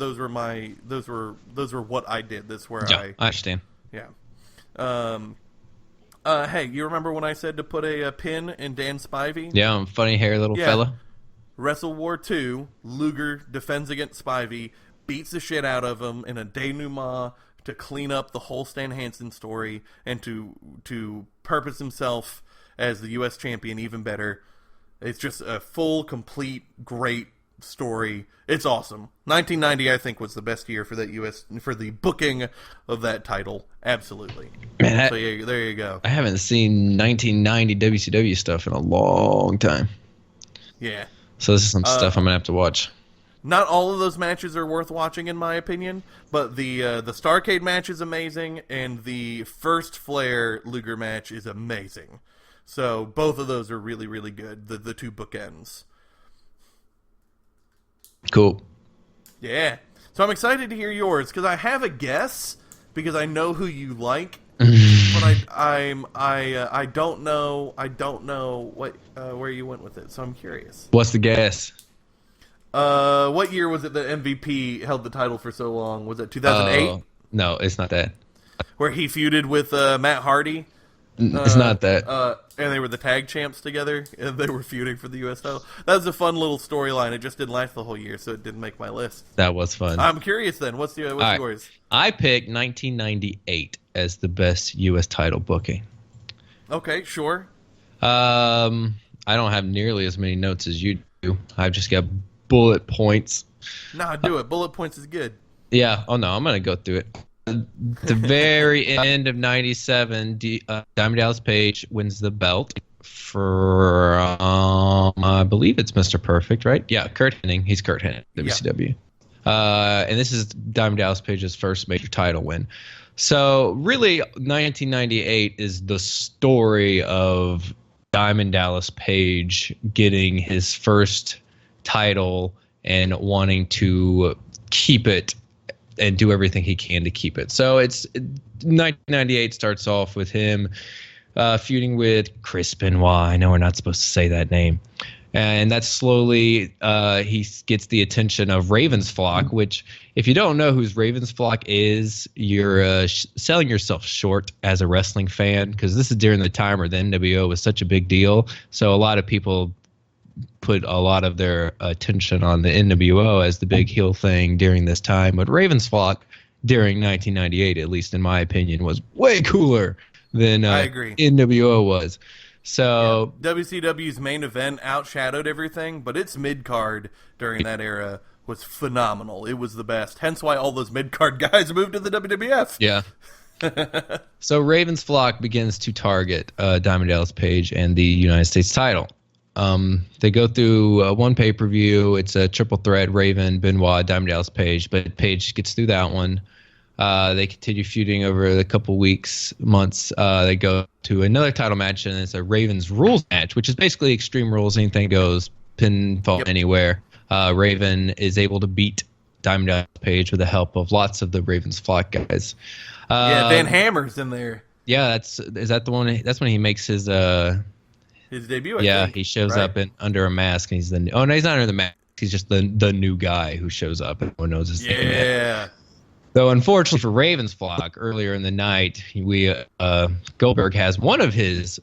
what I did. That's where I understand. Yeah. Hey, you remember when I said to put a pin in Dan Spivey? Yeah, funny hair little fella. Wrestle War 2, Luger defends against Spivey, beats the shit out of him in a denouement to clean up the whole Stan Hansen story and to purpose himself as the U.S. champion even better. It's just a full, complete, great story. It's awesome. 1990, I think, was the best year for the booking of that title. Absolutely. Man, so yeah, there you go. I haven't seen 1990 WCW stuff in a long time. Yeah. So this is some stuff I'm gonna have to watch. Not all of those matches are worth watching, in my opinion, but the Starrcade match is amazing, and the first Flair Luger match is amazing. So both of those are really, really good. The two bookends. Cool. Yeah. So I'm excited to hear yours, because I have a guess, because I know who you like, but I don't know what where you went with it. So I'm curious. What's the guess? What year was it that MVP held the title for so long? Was it 2008? No, it's not that. Where he feuded with Matt Hardy? It's not that. And they were the tag champs together, and they were feuding for the U.S. title. That was a fun little storyline. It just didn't last the whole year, so it didn't make my list. That was fun. I'm curious then. What's yours? I picked 1998 as the best U.S. title booking. Okay, sure. I don't have nearly as many notes as you do. I've just got bullet points. Nah, do it. Bullet points is good. Yeah. Oh, no, I'm going to go through it. The very end of 97, Diamond Dallas Page wins the belt for, I believe it's Mr. Perfect, right? Yeah, Kurt Hennig. He's Kurt Hennig, WCW. Yeah. And this is Diamond Dallas Page's first major title win. So really, 1998 is the story of Diamond Dallas Page getting his first title and wanting to keep it and do everything he can to keep it. So 1998 starts off with him feuding with Chris Benoit. I know we're not supposed to say that name. And that's slowly, he gets the attention of Ravensflock, which, if you don't know who Ravensflock is, you're selling yourself short as a wrestling fan, because this is during the time where the NWO was such a big deal. So a lot of people put a lot of their attention on the NWO as the big heel thing during this time. But Ravensflock, during 1998, at least in my opinion, was way cooler than I agree. NWO was. So WCW's main event outshadowed everything, but its mid-card during that era was phenomenal. It was the best. Hence why all those mid-card guys moved to the WWF. Yeah. So Ravensflock begins to target Diamond Dallas Page and the United States title. They go through one pay-per-view. It's a triple threat: Raven, Benoit, Diamond Dallas Page. But Page gets through that one. They continue feuding over a couple weeks, months. They go to another title match, and it's a Raven's Rules match, which is basically Extreme Rules. Anything goes, pinfall anywhere. Raven is able to beat Diamond Dallas Page with the help of lots of the Ravensflock guys. Van Hammer's in there. Yeah, is that the one? That's when he makes his debut. I think. He shows up under a mask, and he's no, he's not under the mask. He's just the new guy who shows up, and no one knows his name. Yeah. Though, unfortunately for Ravensflock, earlier in the night, Goldberg has one of his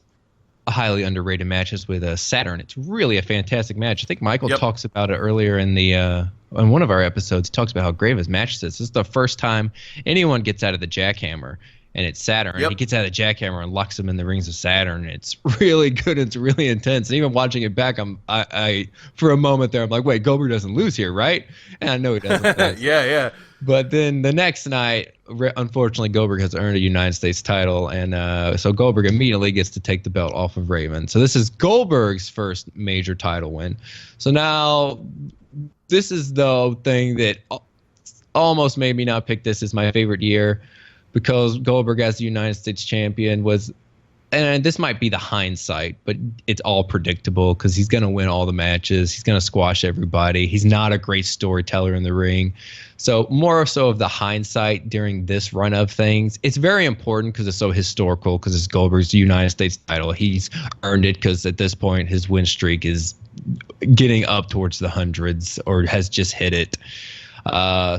highly underrated matches with Saturn. It's really a fantastic match. I think Michael talks about it earlier in one of our episodes. He talks about how great his match is. This is the first time anyone gets out of the jackhammer, and it's Saturn. He gets out of the jackhammer and locks him in the rings of Saturn. It's really good. It's really intense. And even watching it back, I for a moment there, I'm like, wait, Goldberg doesn't lose here, right? And I know he doesn't. Yeah. But then the next night, unfortunately, Goldberg has earned a United States title, and so Goldberg immediately gets to take the belt off of Raven. So this is Goldberg's first major title win. So now this is the thing that almost made me not pick this as my favorite year, because Goldberg as the United States champion was, and this might be the hindsight, but it's all predictable because he's going to win all the matches. He's going to squash everybody. He's not a great storyteller in the ring. So more so of the hindsight during this run of things. It's very important because it's so historical, because it's Goldberg's United States title. He's earned it because at this point his win streak is getting up towards the hundreds, or has just hit it.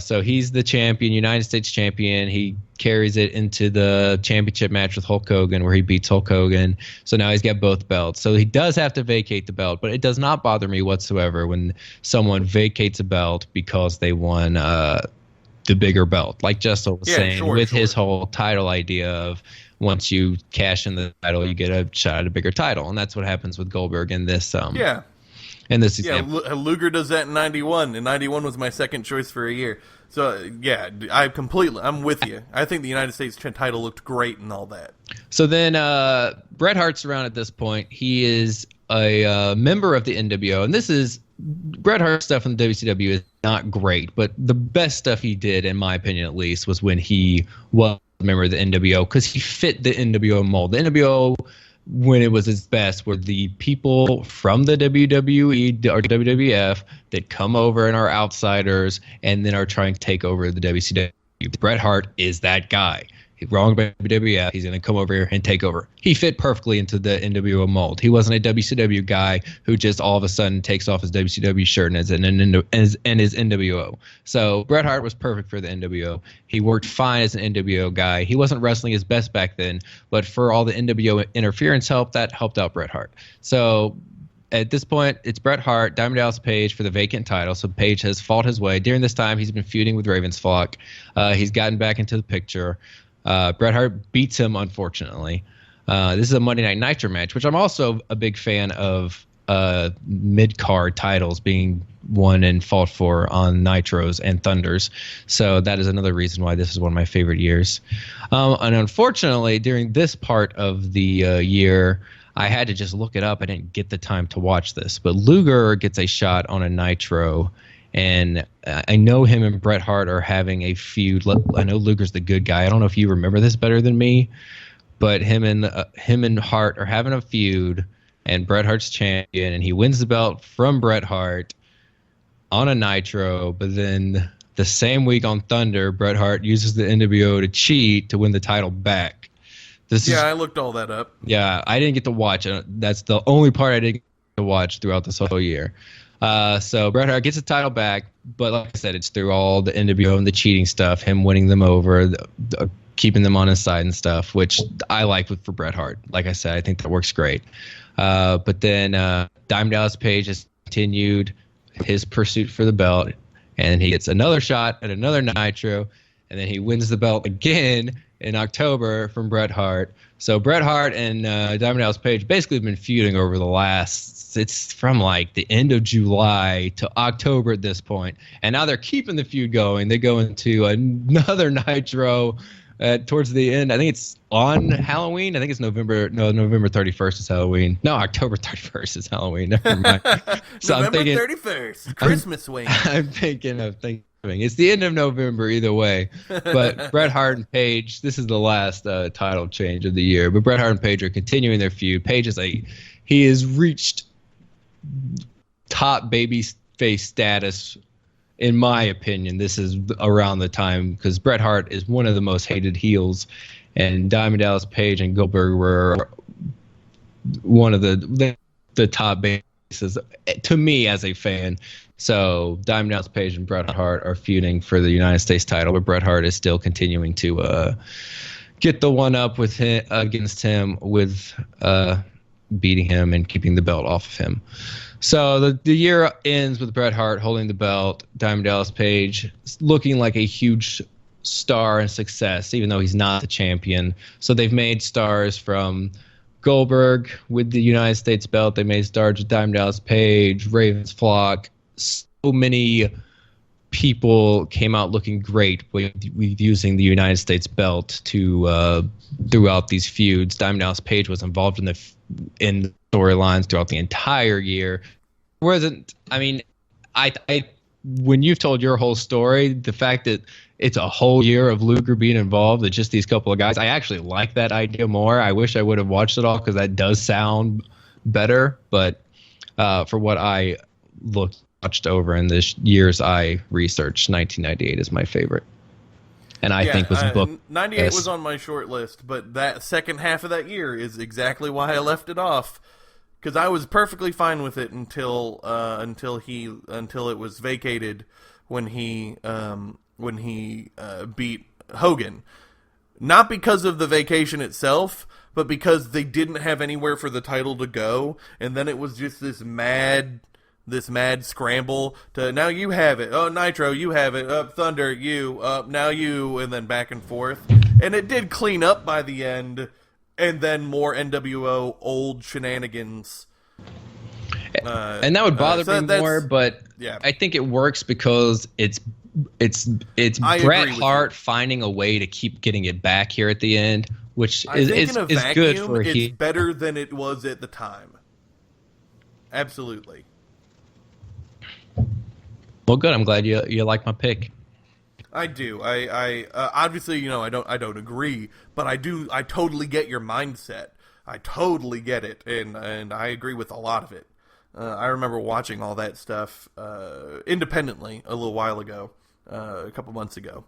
So he's the champion, United States champion. He carries it into the championship match with Hulk Hogan, where he beats Hulk Hogan. So now he's got both belts. So he does have to vacate the belt, but it does not bother me whatsoever when someone vacates a belt because they won the bigger belt. Like Jessel was saying, with his whole title idea of once you cash in the title, you get a shot at a bigger title. And that's what happens with Goldberg in this. In this example. Luger does that in 91, and 91 was my second choice for a year. So, I'm with you. I think the United States title looked great and all that. So then Bret Hart's around at this point. He is a member of the NWO, and Bret Hart's stuff in the WCW is not great, but the best stuff he did, in my opinion at least, was when he was a member of the NWO, because he fit the NWO mold. The NWO, when it was its best, were the people from the WWE or WWF that come over and are outsiders and then are trying to take over the WCW. Bret Hart is that guy. He's wrong about WWF. He's going to come over here and take over. He fit perfectly into the NWO mold. He wasn't a WCW guy who just all of a sudden takes off his WCW shirt and is NWO. So Bret Hart was perfect for the NWO. He worked fine as an NWO guy. He wasn't wrestling his best back then, but for all the NWO interference that helped out Bret Hart. So at this point, it's Bret Hart, Diamond Dallas Page for the vacant title. So Page has fought his way. During this time, he's been feuding with Ravensflock. He's gotten back into the picture. Bret Hart beats him, unfortunately. This is a Monday Night Nitro match, which I'm also a big fan of mid-card titles being won and fought for on Nitros and Thunders. So that is another reason why this is one of my favorite years. And unfortunately, during this part of the year, I had to just look it up. I didn't get the time to watch this. But Luger gets a shot on a Nitro, and I know him and Bret Hart are having a feud. I know Luger's the good guy. I don't know if you remember this better than me, but him and Hart are having a feud, and Bret Hart's champion, and he wins the belt from Bret Hart on a Nitro. But then the same week on Thunder, Bret Hart uses the NWO to cheat to win the title back. I looked all that up. Yeah, I didn't get to watch it. That's the only part I didn't get to watch throughout this whole year. So Bret Hart gets the title back, but like I said, it's through all the NWO and the cheating stuff, him winning them over, keeping them on his side and stuff, which I like for Bret Hart. Like I said, I think that works great. But then Diamond Dallas Page has continued his pursuit for the belt, and he gets another shot at another Nitro, and then he wins the belt again in October from Bret Hart. So Bret Hart and Diamond Dallas Page basically have been feuding over the last, it's from like the end of July to October at this point. And now they're keeping the feud going. They go into another Nitro towards the end. I think it's on Halloween. I think it's November 31st is Halloween. No, October 31st is Halloween. Never mind. So November 31st, Christmas week. I'm thinking of Thanksgiving. It's the end of November either way. But Bret Hart and Page, this is the last title change of the year. But Bret Hart and Page are continuing their feud. Page is he has reached top baby face status. In my opinion, this is around the time because Bret Hart is one of the most hated heels, and Diamond Dallas Page and Goldberg were one of the top bases to me as a fan. So Diamond Dallas Page and Bret Hart are feuding for the United States title, but Bret Hart is still continuing to get the one up with him against him with beating him and keeping the belt off of him. So the year ends with Bret Hart holding the belt, Diamond Dallas Page looking like a huge star and success, even though he's not the champion. So they've made stars from Goldberg with the United States belt. They made stars with Diamond Dallas Page, Ravens Flock. So many people came out looking great with using the United States belt to throughout these feuds. Diamond Dallas Page was involved in the storylines throughout the entire year. I when you've told your whole story, the fact that it's a whole year of Luger being involved with just these couple of guys, I actually like that idea more. I wish I would have watched it all because that does sound better. But for what I watched over in this years I researched, 1998 is my favorite. And I think was booked. 98 was on my short list, but that second half of that year is exactly why I left it off. Because I was perfectly fine with it until it was vacated when he beat Hogan. Not because of the vacation itself, but because they didn't have anywhere for the title to go, and then it was just this mad scramble to now you have it. Oh, Nitro, you have it. Up Thunder, you. Up now you, and then back and forth. And it did clean up by the end, and then more NWO old shenanigans. And that would bother me more, but yeah. I think it works because it's Bret Hart finding a way to keep getting it back here at the end, which is good for it's better than it was at the time. Absolutely. Well, good. I'm glad you like my pick. I do. I obviously, I don't agree, but I do. I totally get your mindset. I totally get it, and I agree with a lot of it. I remember watching all that stuff independently a little while ago, a couple months ago.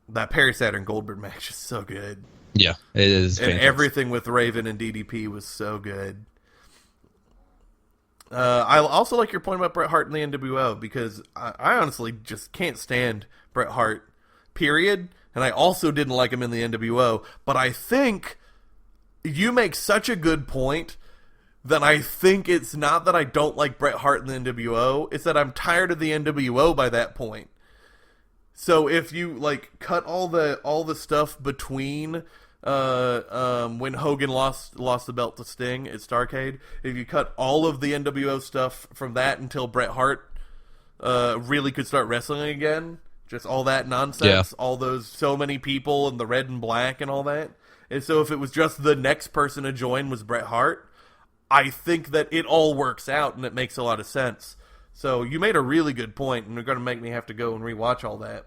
That Perry Saturn Goldberg match is so good. Yeah, it is. And fantastic. Everything with Raven and DDP was so good. I also like your point about Bret Hart and the NWO because I honestly just can't stand Bret Hart, period. And I also didn't like him in the NWO. But I think you make such a good point that I think it's not that I don't like Bret Hart in the NWO. It's that I'm tired of the NWO by that point. So if you cut all the stuff between when Hogan lost the belt to Sting at Starrcade, if you cut all of the NWO stuff from that until Bret Hart really could start wrestling again, just all that nonsense, all those so many people and the red and black and all that. And so if it was just the next person to join was Bret Hart, I think that it all works out and it makes a lot of sense. So you made a really good point, and you're going to make me have to go and rewatch all that.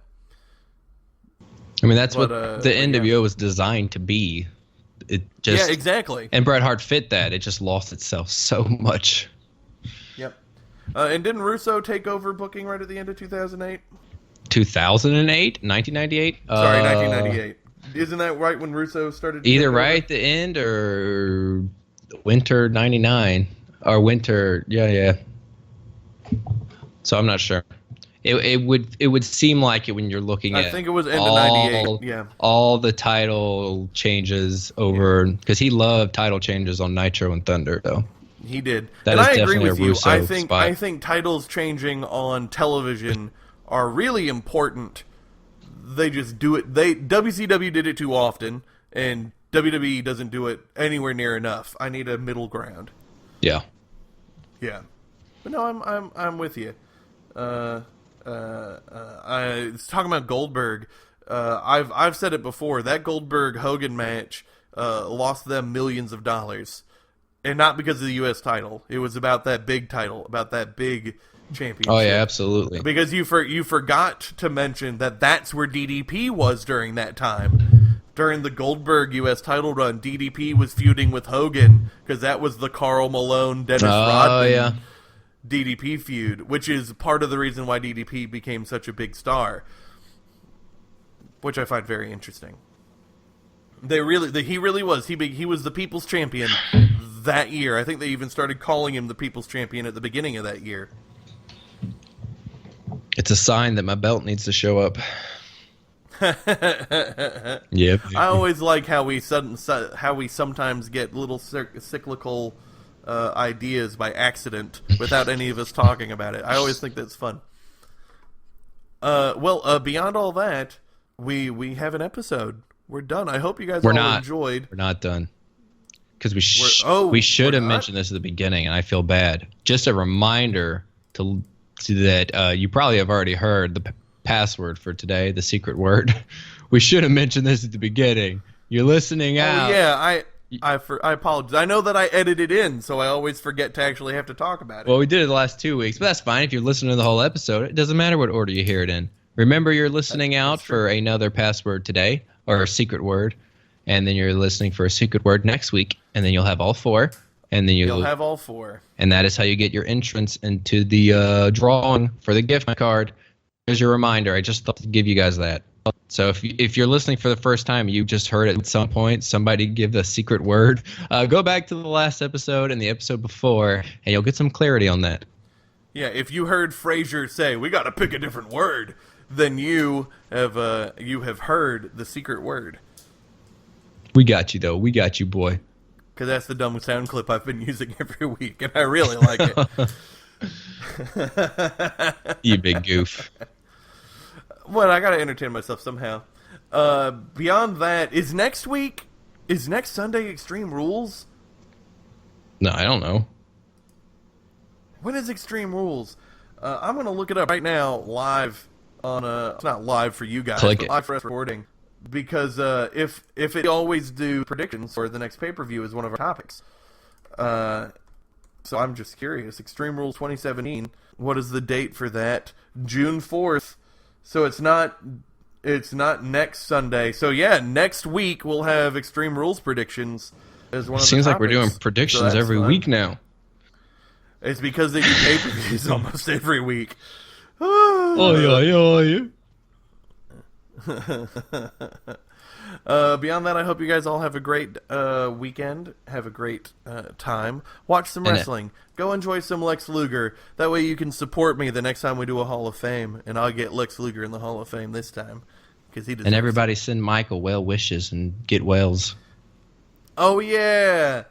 I mean, that's what the NWO was designed to be. Exactly. And Bret Hart fit that. It just lost itself so much. Yep. And didn't Russo take over booking right at the end of 2008? 2008? 1998? Sorry, 1998. Isn't that right when Russo started? Either right at the end or winter '99 or winter. Yeah. So I'm not sure. It would seem like it when you're looking at. I think it was end of '98. Yeah. All the title changes over because he loved title changes on Nitro and Thunder though. He did. That and is I agree definitely with a you. Russo I spot. think titles changing on television are really important. They just do it. WCW did it too often, and WWE doesn't do it anywhere near enough. I need a middle ground. Yeah. Yeah. But no, I'm with you. I was talking about Goldberg. I've said it before. That Goldberg Hogan match lost them millions of dollars. And not because of the U.S. title. It was about that big title, about that big championship. Oh yeah, absolutely. Because you forgot to mention that that's where DDP was during that time. During the Goldberg U.S. title run, DDP was feuding with Hogan because that was the Karl Malone, Dennis Rodman DDP feud, which is part of the reason why DDP became such a big star, which I find very interesting. He really was. He was the People's Champion that year. I think they even started calling him the People's Champion at the beginning of that year. It's a sign that my belt needs to show up. Yep. I always like how we sometimes get little cyclical ideas by accident without any of us talking about it. I always think that's fun. Beyond all that, we have an episode. We're done. I hope you guys enjoyed. We're not done. Because we should have mentioned this at the beginning, and I feel bad. Just a reminder that you probably have already heard the password for today, the secret word. We should have mentioned this at the beginning. You're listening out. Oh yeah, I apologize. I know that I edited in, so I always forget to actually have to talk about it. Well, we did it the last 2 weeks, but that's fine. If you're listening to the whole episode, it doesn't matter what order you hear it in. Remember, you're listening out for another password today, or a secret word, and then you're listening for a secret word next week, and then you'll have all four, and then you'll have all four. And that is how you get your entrance into the drawing for the gift card. Here's your reminder. I just thought to give you guys that. So if you're listening for the first time, you just heard it at some point, somebody give the secret word, go back to the last episode and the episode before, and you'll get some clarity on that. Yeah, if you heard Frazier say, we got to pick a different word, then you have heard the secret word. We got you, though. We got you, boy. Because that's the dumb sound clip I've been using every week, and I really like it. You big goof. Well, I got to entertain myself somehow. Beyond that, is next Sunday Extreme Rules? No, I don't know. When is Extreme Rules? I'm going to look it up right now, live on it's not live for you guys, but live for us recording. Because if it always do predictions for the next pay-per-view is one of our topics. So I'm just curious. Extreme Rules 2017. What is the date for that? June 4th. So it's not next Sunday. So yeah, next week we'll have Extreme Rules predictions as one of the topics. Seems like we're doing predictions every week now. It's because they do pay-per-views almost every week. Oh yeah. Beyond that, I hope you guys all have a great weekend. Have a great time. Watch some wrestling. Go enjoy some Lex Luger. That way you can support me the next time we do a Hall of Fame, and I'll get Lex Luger in the Hall of Fame this time because he deserves. And everybody send Michael well wishes and get Wells. Oh yeah.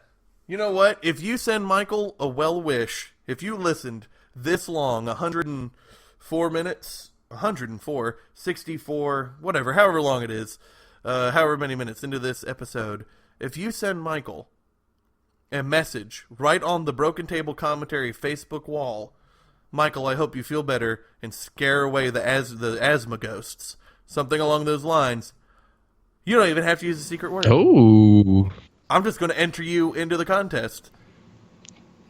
You know what? If you send Michael a well wish, if you listened this long, 104 minutes. 104, 64, whatever, however long it is, however many minutes into this episode, if you send Michael a message right on the Broken Table Commentary Facebook wall, Michael, I hope you feel better, and scare away the asthma ghosts, something along those lines, you don't even have to use a secret word. Oh. I'm just going to enter you into the contest.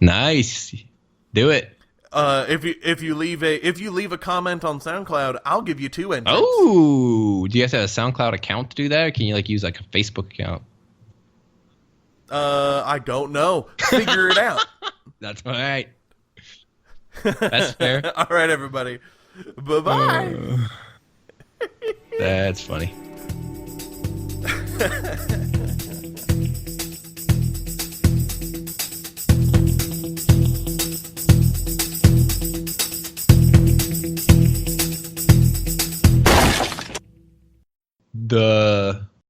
Nice. Do it. If you leave a comment on SoundCloud, I'll give you 2 entries. Oh, do you guys have a SoundCloud account to do that, or can you use a Facebook account? I don't know. Figure it out. That's all right. That's fair. All right, everybody. Bye-bye. That's funny.